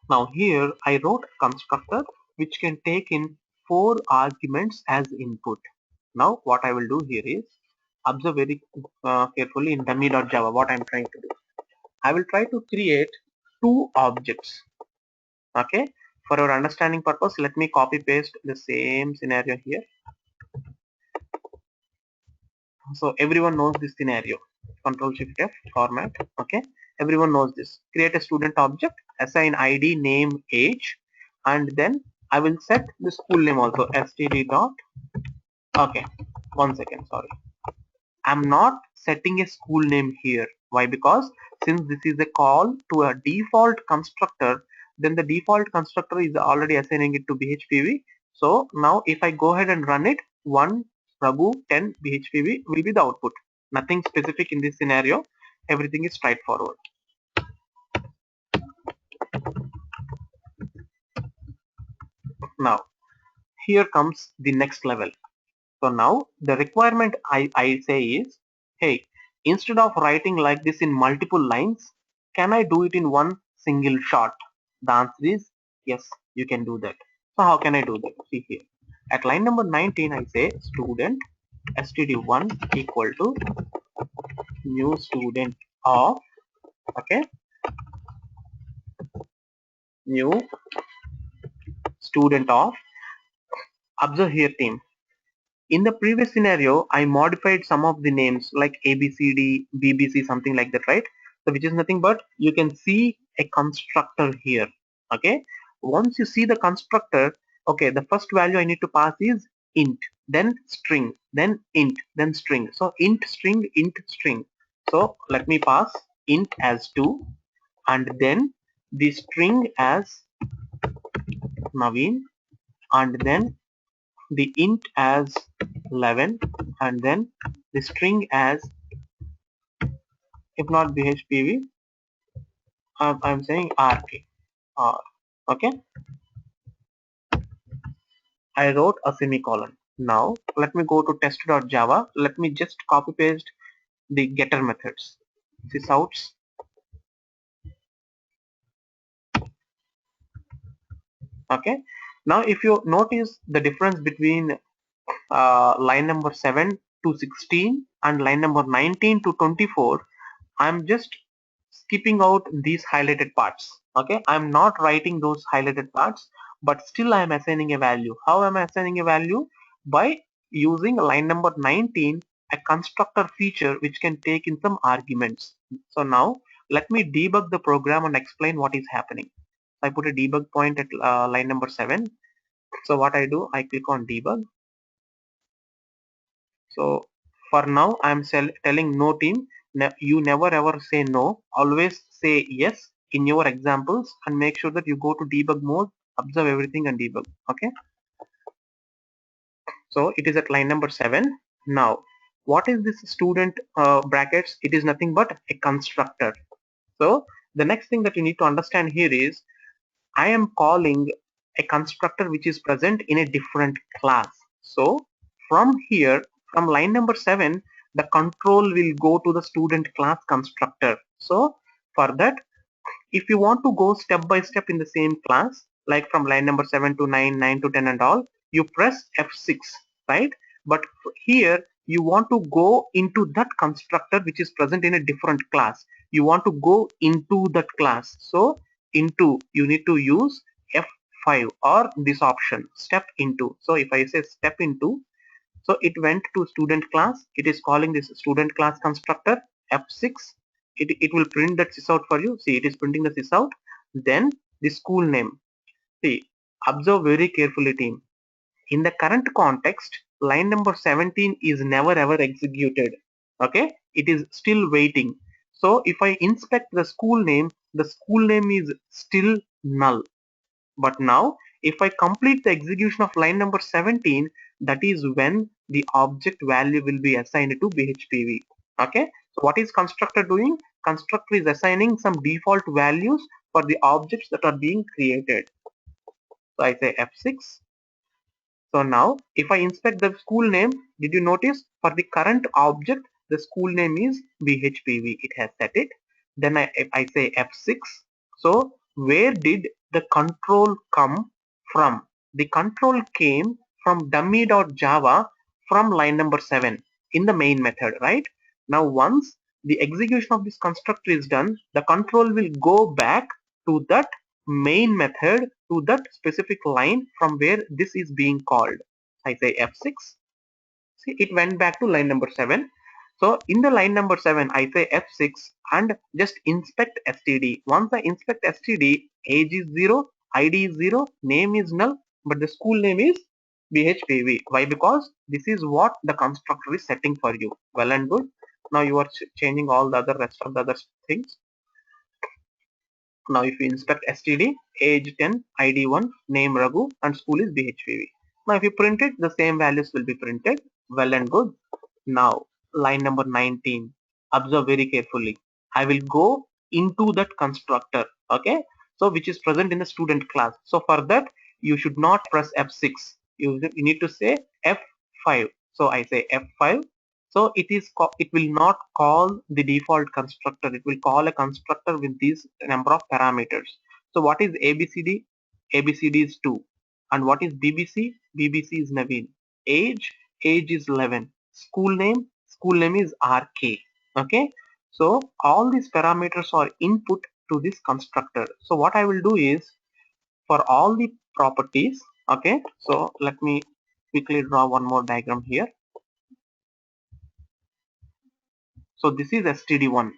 Now here I wrote a constructor which can take in 4 arguments as input. Now what I will do here is, observe very carefully in dummy.java what I am trying to do. I will try to create 2 objects. Okay. For our understanding purpose, let me copy paste the same scenario here. So everyone knows this scenario. Control Shift F, format. Okay, everyone knows this. Create a student object, assign ID, name, age, and then I will set the school name also, std dot. Okay, 1 second, sorry. I'm not setting a school name here. Why? Because since this is a call to a default constructor, then the default constructor is already assigning it to BHPV. So now if I go ahead and run it, 1 Raghu 10 BHPV will be the output. Nothing specific in this scenario. Everything is straightforward. Now here comes the next level. So now the requirement I say is, hey, instead of writing like this in multiple lines, can I do it in one single shot? The answer is yes, you can do that. So how can I do that? See here. At line number 19, I say student std1 equal to new student of, okay, new student of, observe here team. In the previous scenario, I modified some of the names like ABCD, BBC, something like that, right? So which is nothing but you can see a constructor here. Okay. Once you see the constructor, okay, the first value I need to pass is int, then string, then int, then string. So int string, int string. So let me pass int as 2 and then the string as Naveen and then the int as 11 and then the string as, if not bhpv, I'm saying rk r. Okay, I wrote a semicolon. Now let me go to test.java. Let me just copy paste the getter methods, sysouts. Okay, now if you notice the difference between line number 7 to 16 and line number 19 to 24, I'm just skipping out these highlighted parts. Okay, I'm not writing those highlighted parts, but still I'm assigning a value. How am I assigning a value? By using line number 19, a constructor feature which can take in some arguments. So now let me debug the program and explain what is happening. I put a debug point at line number 7. So what I do, I click on debug. So for now, I'm telling no team, you never ever say no, always say yes in your examples and make sure that you go to debug mode, observe everything and debug. Okay. So it is at line number 7. Now, what is this student brackets? It is nothing but a constructor. So the next thing that you need to understand here is I am calling a constructor which is present in a different class. So from here, from line number 7, the control will go to the student class constructor. So for that, if you want to go step by step in the same class, like from line number 7 to 9, 9 to 10 and all, you press F6, right? But here you want to go into that constructor which is present in a different class. You want to go into that class. So into, you need to use F5 or this option, step into. So if I say step into, so it went to student class. It is calling this student class constructor. F6. It will print that sysout for you. See, it is printing the sysout. Then the school name. See, observe very carefully, team. In the current context, line number 17 is never ever executed. Okay, it is still waiting. So if I inspect the school name is still null. But now if I complete the execution of line number 17, that is when the object value will be assigned to BHPV. Okay, so what is constructor doing? Constructor is assigning some default values for the objects that are being created. So I say F6. So now if I inspect the school name, did you notice for the current object the school name is BHPV, it has set it. Then I say F6. So where did the control come from? The control came from dummy.java from line number 7 in the main method, right? Now once the execution of this constructor is done, the control will go back to that main method, to that specific line from where this is being called. I say F6. See, it went back to line number 7. So in the line number 7, I say F6 and just inspect std. Once I inspect std, age is 0, id is 0, name is null, but the school name is bhpv. Why? Because this is what the constructor is setting for you. Well and good. Now you are changing all the other rest of the other things. Now if you inspect std, age 10, id 1, name Raghu, and school is bhpv. Now if you print it, the same values will be printed. Well and good. Now line number 19. Observe very carefully. I will go into that constructor. Okay. So which is present in the student class. So for that you should not press F6. You need to say F5. So I say F5. So it will not call the default constructor. It will call a constructor with these number of parameters. So what is ABCD? ABCD is 2. And what is BBC? BBC is Naveen. Age is 11. School name is RK. Okay. So all these parameters are input to this constructor. So what I will do is for all the properties. Okay. So let me quickly draw one more diagram here. So this is std1.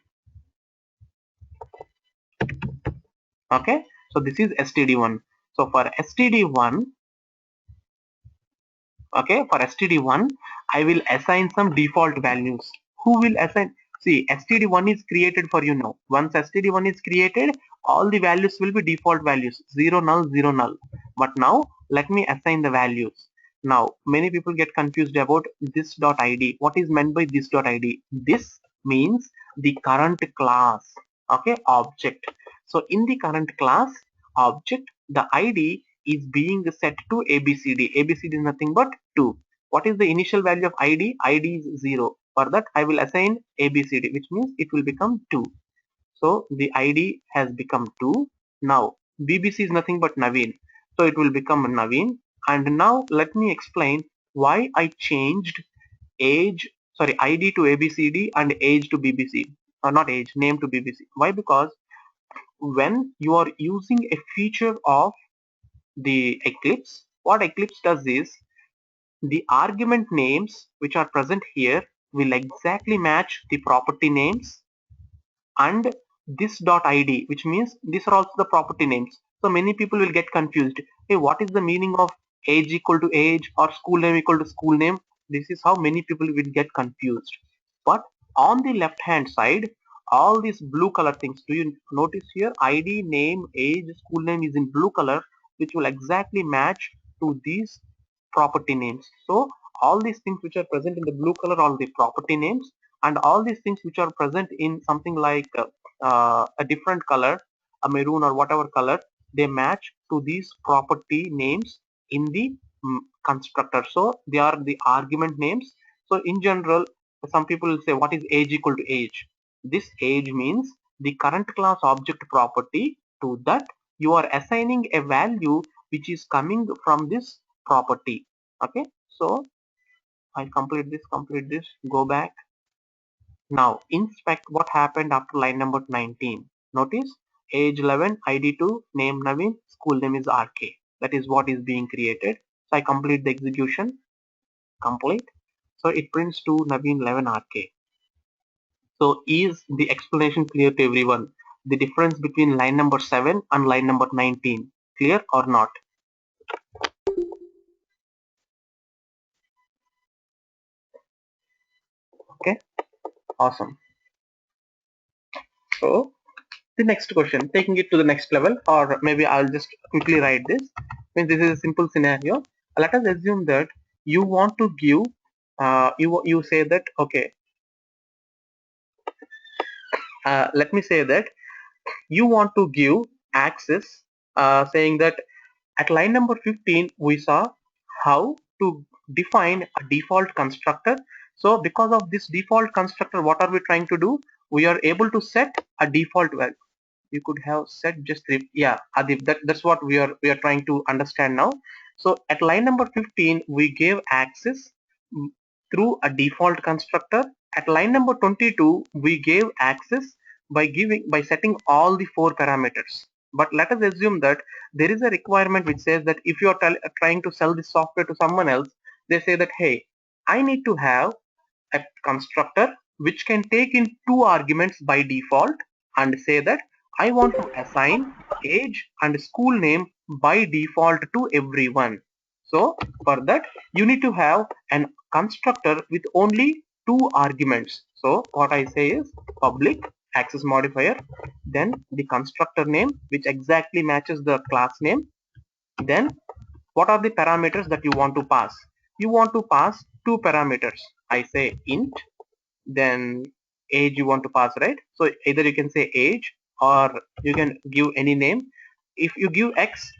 Okay. So this is std1. So for std1, okay, for std1 I will assign some default values. Who will assign? See, std1 is created for you now. Once std1 is created, all the values will be default values, 0 null 0 null. But now let me assign the values. Now many people get confused about this dot id. What is meant by this dot id? This means the current class, okay, object. So in the current class object, the id is being set to ABCD. ABCD is nothing but 2. What is the initial value of ID? ID is 0. For that, I will assign ABCD, which means it will become 2. So the ID has become 2. Now, BBC is nothing but Naveen. So it will become Naveen. And now let me explain why I changed ID to ABCD and age to BBC. Or not age, name to BBC. Why? Because when you are using a feature of the Eclipse, what Eclipse does is the argument names which are present here will exactly match the property names and this dot id, which means these are also the property names. So many people will get confused. Hey, what is the meaning of age equal to age or school name equal to school name? This is how many people will get confused. But on the left hand side, all these blue color things, do you notice here? ID, name, age, school name is in blue color, which will exactly match to these property names. So all these things which are present in the blue color are the property names, and all these things which are present in something like a different color, a maroon or whatever color, they match to these property names in the constructor. So they are the argument names. So in general, some people will say, what is age equal to age? This age means the current class object property. To that you are assigning a value which is coming from this property. Okay, so I complete this, go back. Now inspect what happened after line number 19. Notice age 11, ID 2, name Naveen, school name is RK. That is what is being created. So I complete the execution, complete. So it prints to Naveen 11 RK. So is the explanation clear to everyone? The difference between line number 7 and line number 19, clear or not? Okay, awesome. So the next question, taking it to the next level, or maybe I'll just quickly write this. Means this is a simple scenario. Let us assume that you want to give, you say that, okay, let me say that you want to give access, saying that at line number 15 we saw how to define a default constructor. So because of this default constructor, what are we trying to do? We are able to set a default value. You could have set just three. Yeah, Adib, that's what we are trying to understand now. So at line number 15 we gave access mm, through a default constructor. At line number 22 we gave access by setting all the four parameters. But let us assume that there is a requirement which says that if you are trying to sell this software to someone else, they say that, hey, I need to have a constructor which can take in two arguments by default and say that I want to assign age and school name by default to everyone. So for that you need to have an constructor with only two arguments. So what I say is public access modifier, then the constructor name which exactly matches the class name, then what are the parameters that you want to pass? You want to pass two parameters. I say int, then age you want to pass, right? So either you can say age or you can give any name. If you give x,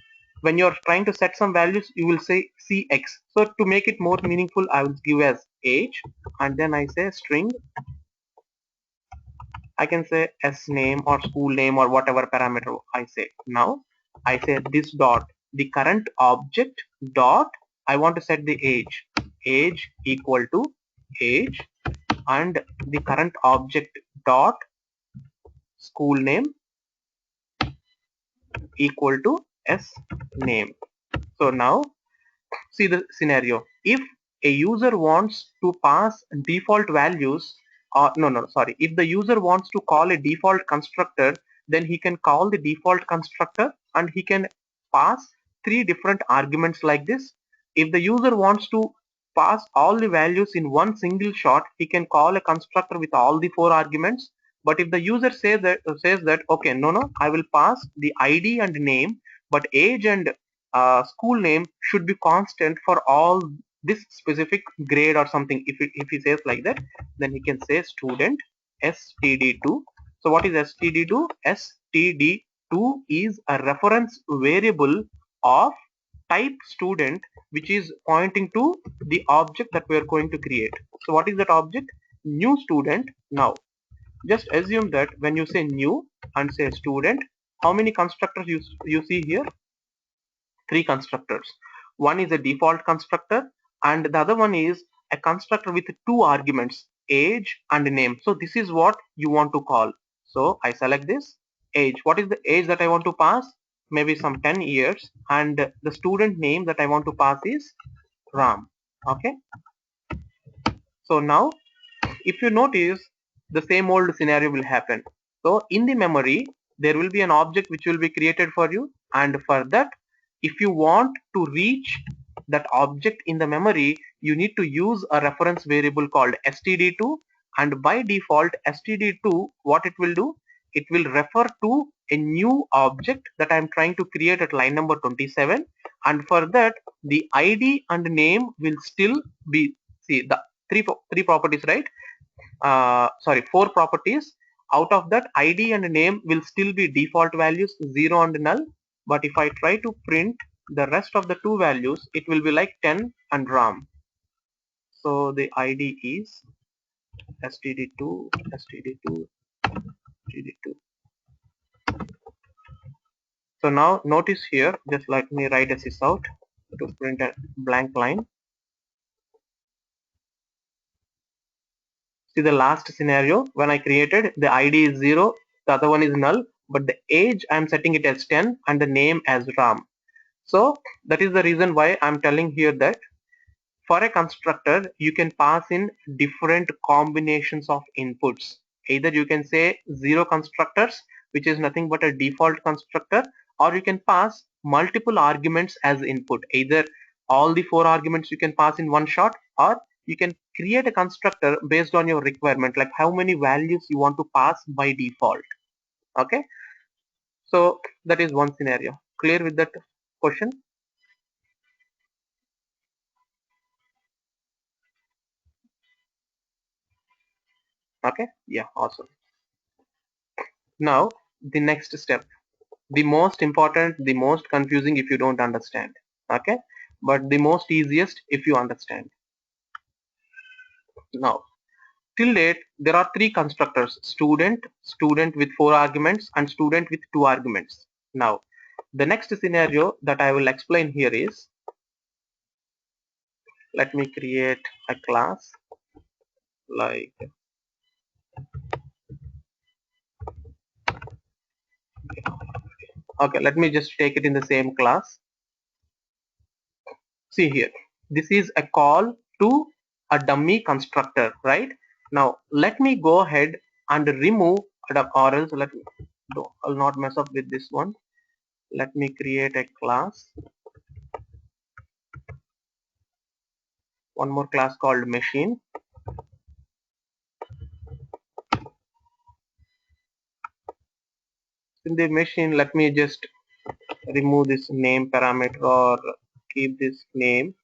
when you're trying to set some values, you will say cx. So to make it more meaningful, I will give as age, and then I say string. I can say s name or school name or whatever parameter I say. Now I say this dot the current object dot I want to set the age equal to age, and the current object dot school name equal to s name. So now see the scenario. If a user wants to pass default values, or no, sorry, if the user wants to call a default constructor, then he can call the default constructor and he can pass three different arguments like this. If the user wants to pass all the values in one single shot, he can call a constructor with all the four arguments. But if the user says that okay, no, I will pass the ID and name, but age and school name should be constant for all this specific grade or something. If he says like that, then he can say student std2. So what is std2? Std2 is a reference variable of type student, which is pointing to the object that we are going to create. So what is that object? New student. Now just assume that when you say new and say student, how many constructors you see here? Three constructors. One is a default constructor and the other one is a constructor with two arguments, age and name. So this is what you want to call. So I select this age. What is the age that I want to pass? Maybe some 10 years, and the student name that I want to pass is Ram. Okay. So now if you notice, the same old scenario will happen. So in the memory there will be an object which will be created for you, and for that if you want to reach that object in the memory, you need to use a reference variable called std2, and by default std2 what it will do, it will refer to a new object that I am trying to create at line number 27, and for that the id and name will still be, see the three properties, right? Sorry, four properties. Out of that, id and name will still be default values 0 and null, but if I try to print the rest of the two values, it will be like 10 and ram. So the id is std2 std2 std2. So now notice here, just let me write this out to print a blank line. See the last scenario, when I created, the id is 0, the other one is null, but the age I'm setting it as 10 and the name as ram. So that is the reason why I'm telling here that for a constructor you can pass in different combinations of inputs. Either you can say zero constructors, which is nothing but a default constructor, or you can pass multiple arguments as input. Either all the four arguments you can pass in one shot, or you can create a constructor based on your requirement, like how many values you want to pass by default. Okay, so that is one scenario. Clear with that question? Okay, yeah, awesome. Now the next step, the most important, the most confusing if you don't understand. Okay, but the most easiest if you understand. Now till date there are three constructors: student, student with four arguments, and student with two arguments. Now the next scenario that I will explain here is, let me create a class like, okay, let me just take it in the same class. See here, this is a call to a dummy constructor, right? Now let me go ahead and remove or else I'll not mess up with this one. Let me create a class, one more class called machine. In the machine, let me just remove this name parameter or keep this name.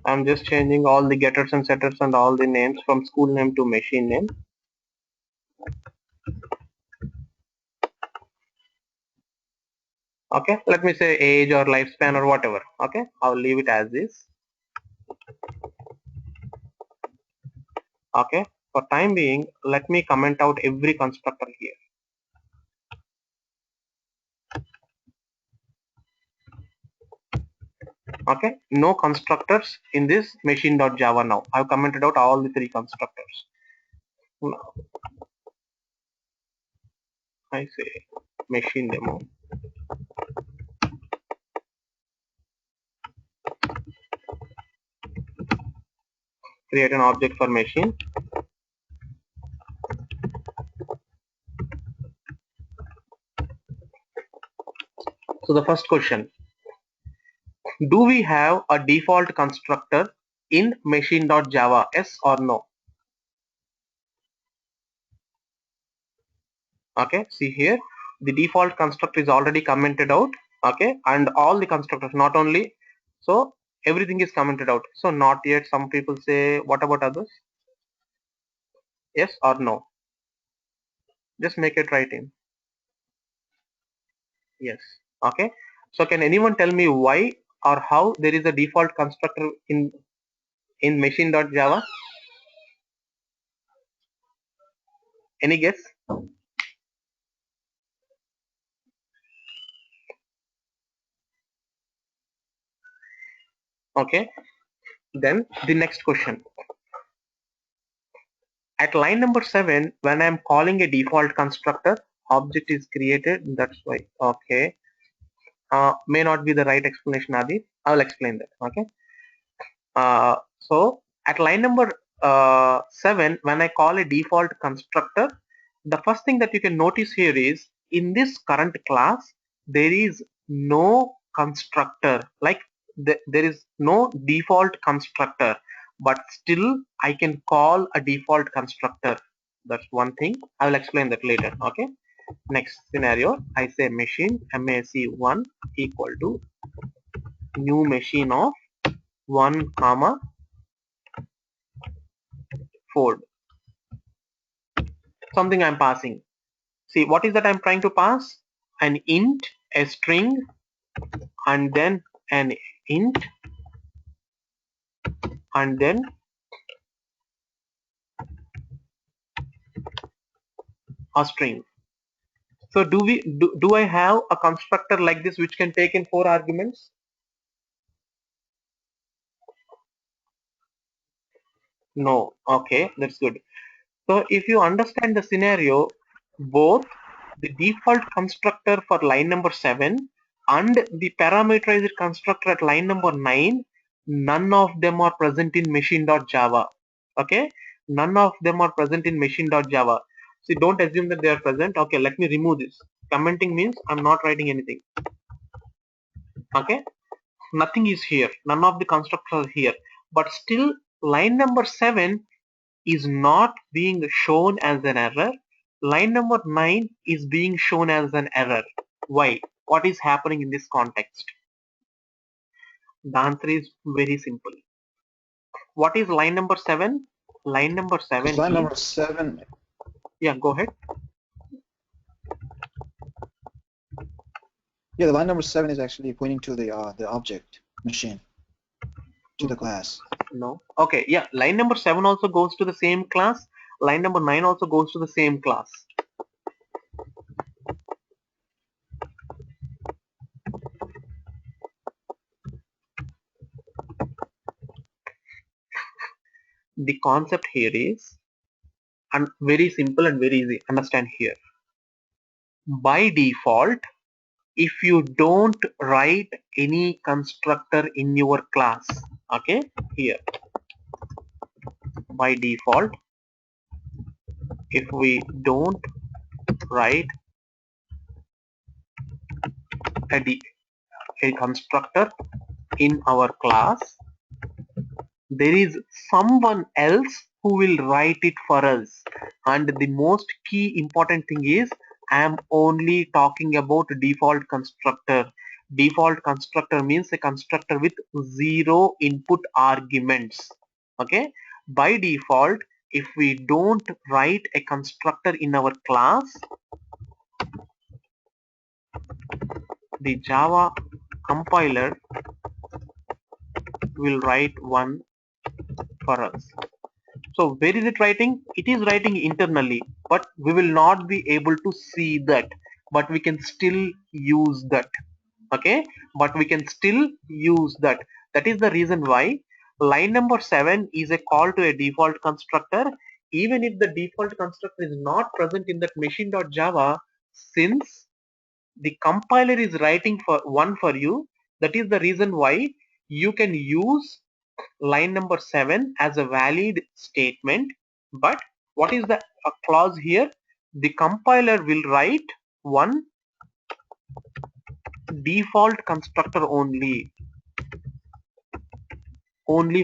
I'm just changing all the getters and setters and all the names from school name to machine name. Okay, let me say age or lifespan or whatever. Okay, I'll leave it as is. Okay, for time being, let me comment out every constructor here. Okay, no constructors in this machine.java now. I've commented out all the three constructors. Now I say machine demo. Create an object for machine. So the first question, do we have a default constructor in machine.java? Yes or no? Okay, see here, the default constructor is already commented out. Okay, and all the constructors, not only, so everything is commented out. So not yet. Some people say, what about others? Yes or no? Just make it right in. Yes. Okay, so can anyone tell me why or how there is a default constructor in machine.java? Any guess? Okay, then the next question, at line number 7, when I'm calling a default constructor, object is created. That's why. Okay, may not be the right explanation, Adi. I will explain that. Okay, so at line number 7, when I call a default constructor, the first thing that you can notice here is in this current class there is no constructor, like there is no default constructor, but still I can call a default constructor. That's one thing. I will explain that later. Okay, next scenario, I say machine mac1 equal to new machine of 1 comma Ford. Something I'm passing. See, what is that I'm trying to pass? An int, a string, and then an int, and then a string. So do I have a constructor like this which can take in 4 arguments? No. Okay, that's good. So if you understand the scenario, both the default constructor for line number 7 and the parameterized constructor at line number 9, none of them are present in machine.java. Okay, none of them are present in machine.java. See, don't assume that they are present. Okay, let me remove this. Commenting means I'm not writing anything. Okay, nothing is here. None of the constructors are here. But still, line number 7 is not being shown as an error. Line number 9 is being shown as an error. Why? What is happening in this context? The answer is very simple. What is line number 7? Line number 7 Line is... number 7. Yeah, go ahead. Yeah, the line number 7 is actually pointing to the object machine. to the class. No. Okay, yeah, line number 7 also goes to the same class. Line number 9 also goes to the same class. The concept here is and very simple and very easy. Understand here. By default, if you don't write any constructor in your class, okay, here, by default, if we don't write a constructor in our class, there is someone else who will write it for us. And the most key important thing is I am only talking about default constructor. Default constructor means a constructor with zero input arguments. Okay, by default, if we don't write a constructor in our class, the Java compiler will write one for us. So where is it writing? It is writing internally, but we will not be able to see that, but we can still use that. Okay, but we can still use that. That is the reason why line number 7 is a call to a default constructor. Even if the default constructor is not present in that machine.java, since the compiler is writing for one for you, that is the reason why you can use line number 7 as a valid statement. But what is the clause here? The compiler will write one default constructor only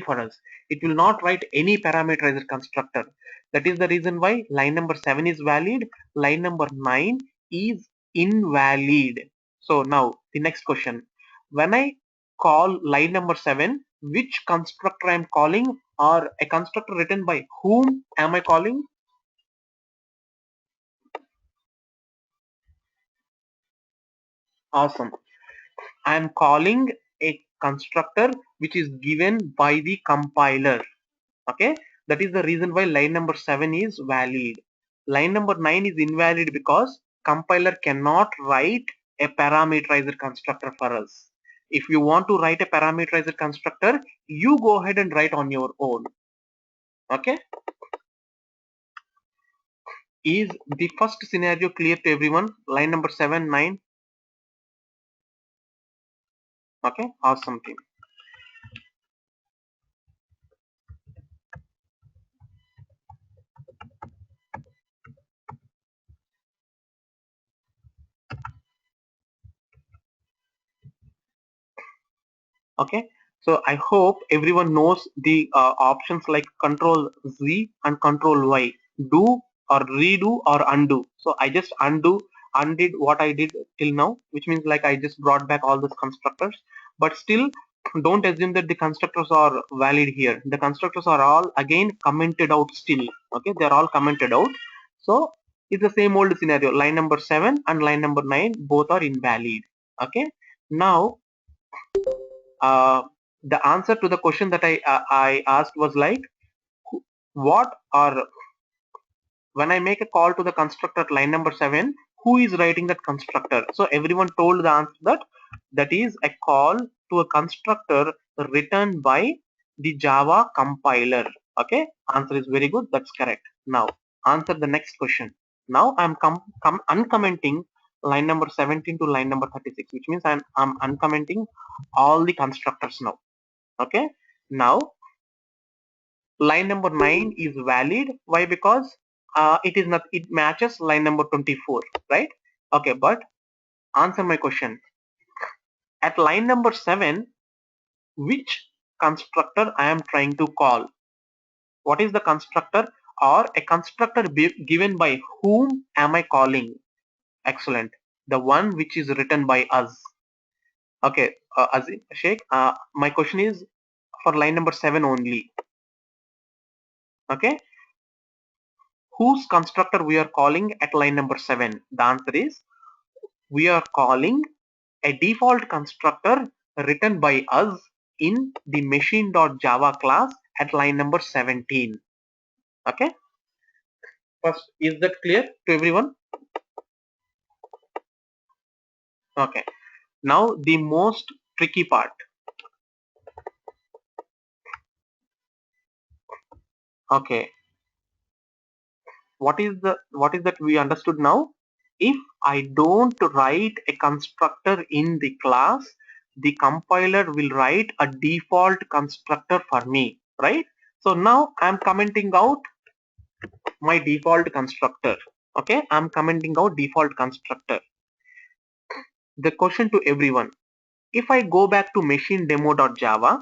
for us. It will not write any parameterizer constructor. That is the reason why line number 7 is valid, line number 9 is invalid. So now the next question, when I call line number 7, which constructor I am calling, or a constructor written by whom am I calling? Awesome. I am calling a constructor which is given by the compiler. Okay, that is the reason why line number 7 is valid. Line number 9 is invalid because compiler cannot write a parameterizer constructor for us. If you want to write a parameterizer constructor, you go ahead and write on your own. Okay, is the first scenario clear to everyone? Line number 7, 9. Okay, awesome team. Okay, so I hope everyone knows the options like control Z and control Y, do or redo or undo. So I just undid what I did till now, which means like I just brought back all those constructors. But still, don't assume that the constructors are valid here. The constructors are all again commented out still. Okay, they're all commented out. So it's the same old scenario. Line number 7 and line number 9 both are invalid. Okay, now the answer to the question that I asked was like, what or when I make a call to the constructor at line number 7, who is writing that constructor? So everyone told the answer that that is a call to a constructor written by the Java compiler. Okay, answer is very good. That's correct. Now answer the next question. Now I'm uncommenting line number 17 to line number 36, which means I'm uncommenting all the constructors now. Okay, now line number 9 is valid. Why? Because it is not, it matches line number 24, right? Okay, but answer my question. At line number 7, which constructor I am trying to call? What is the constructor, or a constructor given by whom am I calling? Excellent, the one which is written by us. Okay, Sheikh, my question is for line number 7 only. Okay, whose constructor we are calling at line number 7? The answer is we are calling a default constructor written by us in the machine.java class at line number 17. Okay. First, is that clear to everyone? Okay. Now the most tricky part. Okay. What is that we understood now? If I don't write a constructor in the class, the compiler will write a default constructor for me, right? So now I'm commenting out my default constructor. Okay, I'm commenting out default constructor. The question to everyone: if I go back to machine demo.java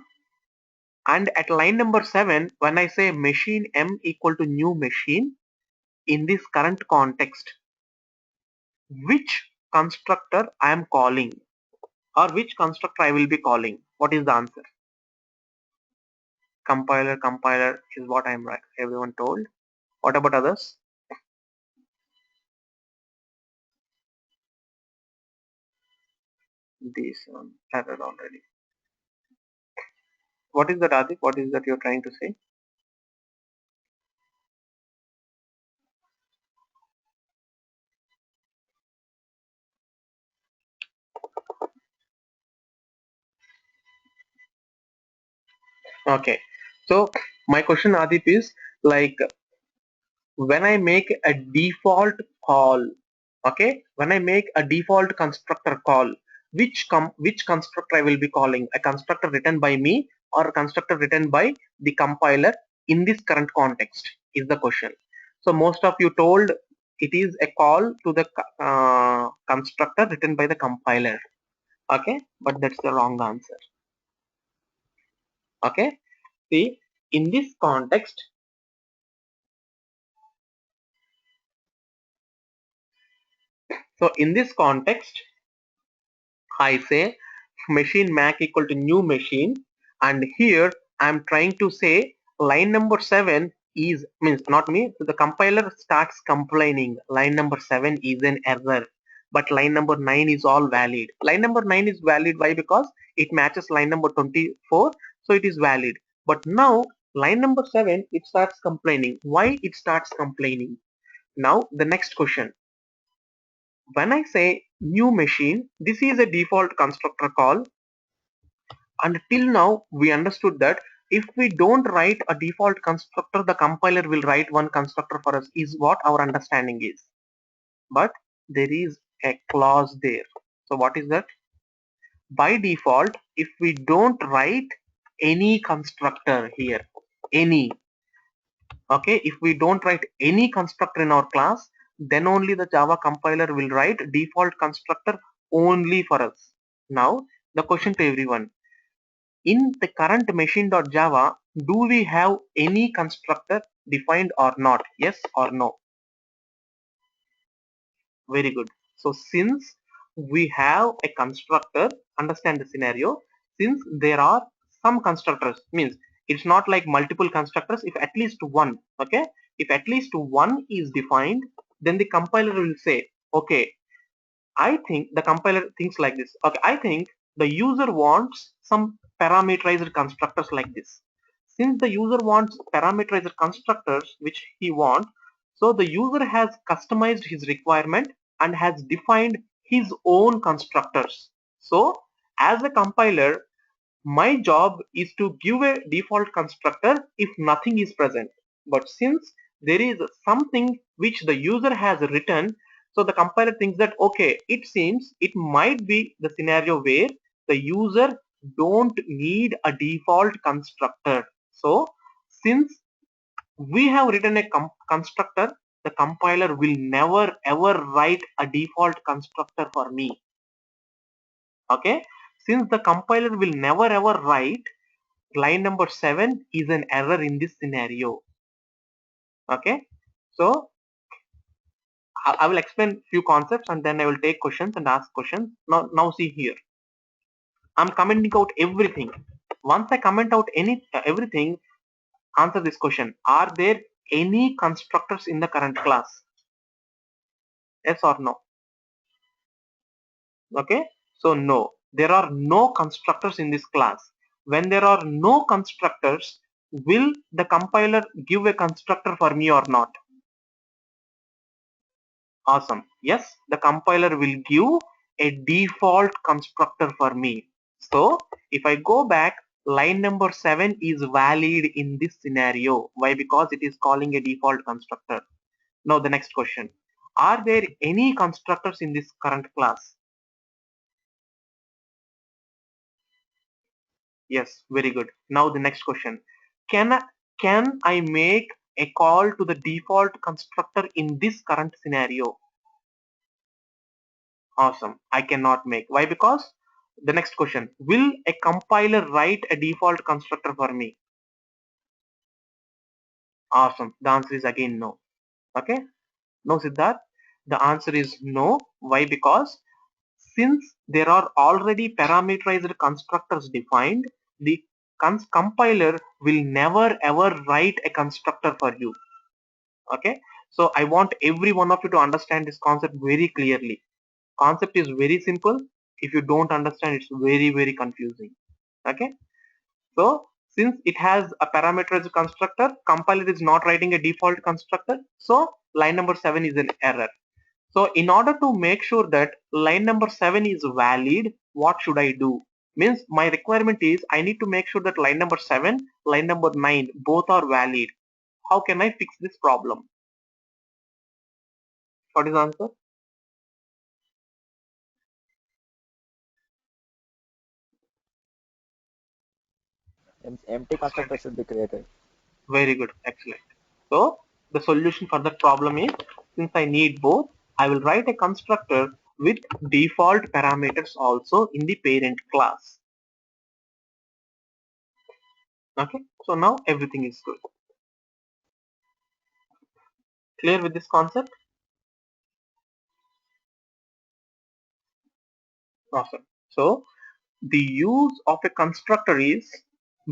and at line number 7, when I say machine m equal to new machine, in this current context, which constructor I am calling, or which constructor I will be calling? What is the answer? Compiler is what I'm right. Everyone told. What about others? This one error already. What is that, Adik? What is that you're trying to say? Okay. So my question, Adip, is like when I make a default call, okay, when I make a default constructor call, which constructor I will be calling? A constructor written by me or a constructor written by the compiler in this current context is the question. So most of you told it is a call to the constructor written by the compiler. Okay, but that's the wrong answer. Okay, see, in this context, so in this context, I say machine Mac equal to new machine, and here I'm trying to say line number 7 is, means not me, so the compiler starts complaining line number 7 is an error, but line number 9 is all valid. Line number 9 is valid. Why? Because it matches line number 24, so it is valid. But now line number 7, it starts complaining. Why it starts complaining? Now the next question: when I say new machine, this is a default constructor call, and till now we understood that if we don't write a default constructor, the compiler will write one constructor for us, is what our understanding is. But there is a clause there. So what is that? By default, if we don't write any constructor here, any, okay, if we don't write any constructor in our class, then only the Java compiler will write default constructor only for us. Now the question to everyone: in the current machine.java, do we have any constructor defined or not? Yes or no? Very good. So since we have a constructor, understand the scenario. Since there are some constructors, means it's not like multiple constructors. If at least one, okay, if at least one is defined, then the compiler will say, okay, I think the compiler thinks like this. Okay, I think the user wants some parameterized constructors like this. Since the user wants parameterized constructors, which he wants, so the user has customized his requirement and has defined his own constructors. So as a compiler, my job is to give a default constructor if nothing is present. But since there is something which the user has written, so the compiler thinks that okay, it seems it might be the scenario where the user don't need a default constructor. So since we have written a constructor, the compiler will never ever write a default constructor for me. Okay, since the compiler will never ever write, line number 7 is an error in this scenario. Okay, so I will explain few concepts and then I will take questions and ask questions. Now see here, I'm commenting out everything. Once I comment out everything, answer this question: are there any constructors in the current class? Yes or no? Okay, so no, there are no constructors in this class. when there are no constructors, will the compiler give a constructor for me or not? Awesome. Yes, the compiler will give a default constructor for me. So if I go back, line number 7 is valid in this scenario. Why? Because it is calling a default constructor. Now the next question. Are there any constructors in this current class? Yes, very good. Now the next question. Can I, can I make a call to the default constructor in this current scenario? Awesome. I cannot make. Why? Because the next question. Will a compiler write a default constructor for me? Awesome. The answer is again no. Okay. No, Siddharth. The answer is no. Why? Because since there are already parameterized constructors defined, the compiler will never ever write a constructor for you. Okay. So I want every one of you to understand this concept very clearly. Concept is very simple. If you don't understand, it's very confusing. Okay. So since it has a parameterized constructor, compiler is not writing a default constructor. So line number 7 is an error. So in order to make sure that line number 7 is valid, what should I do? Means my requirement is I need to make sure that line number 7, line number 9 both are valid. How can I fix this problem? What is the answer? Empty constructor should be created. Very good. Excellent. So the solution for that problem is, since I need both, I will write a constructor with default parameters also in the parent class. Okay. So now everything is good. Clear with this concept? Awesome. So the use of a constructor is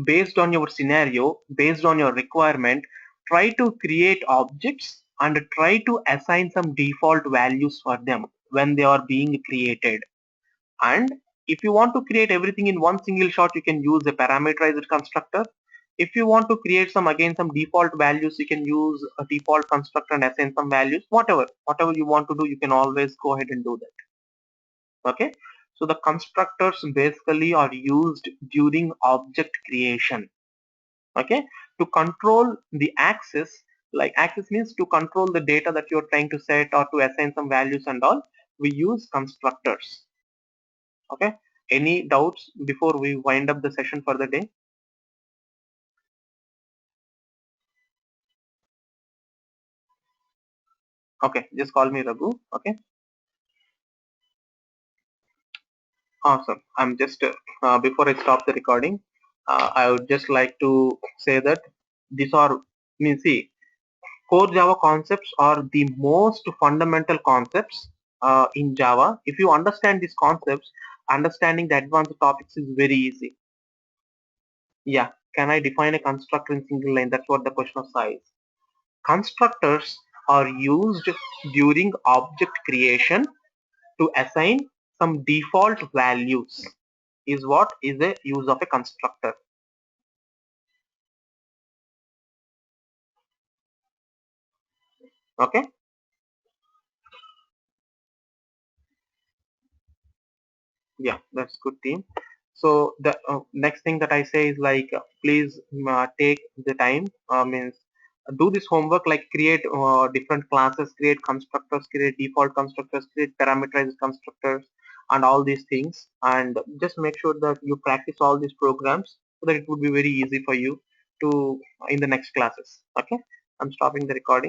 based on your scenario, based on your requirement. Try to create objects and try to assign some default values for them when they are being created. And if you want to create everything in one single shot, you can use a parameterized constructor. If you want to create some default values, you can use a default constructor and assign some values. Whatever you want to do, you can always go ahead and do that. Okay. So the constructors basically are used during object creation. Okay. To control the access, like access means to control the data that you're trying to set or to assign some values and all, we use constructors. Okay. Any doubts before we wind up the session for the day? Okay, just call me Raghu. Okay. Awesome. I'm just before I stop the recording, I would just like to say that these are, mean, see, core Java concepts are the most fundamental concepts in Java. If you understand these concepts, understanding the advanced topics is very easy. Yeah. Can I define a constructor in single line? That's what the question of size. Constructors are used during object creation to assign some default values is what is the use of a constructor. Okay. Yeah, that's good team. So the next thing that I say is like please take the time, means do this homework, like create different classes, create constructors, create default constructors, create parameterized constructors and all these things, and just make sure that you practice all these programs so that it would be very easy for you to in the next classes. Okay. I'm stopping the recording.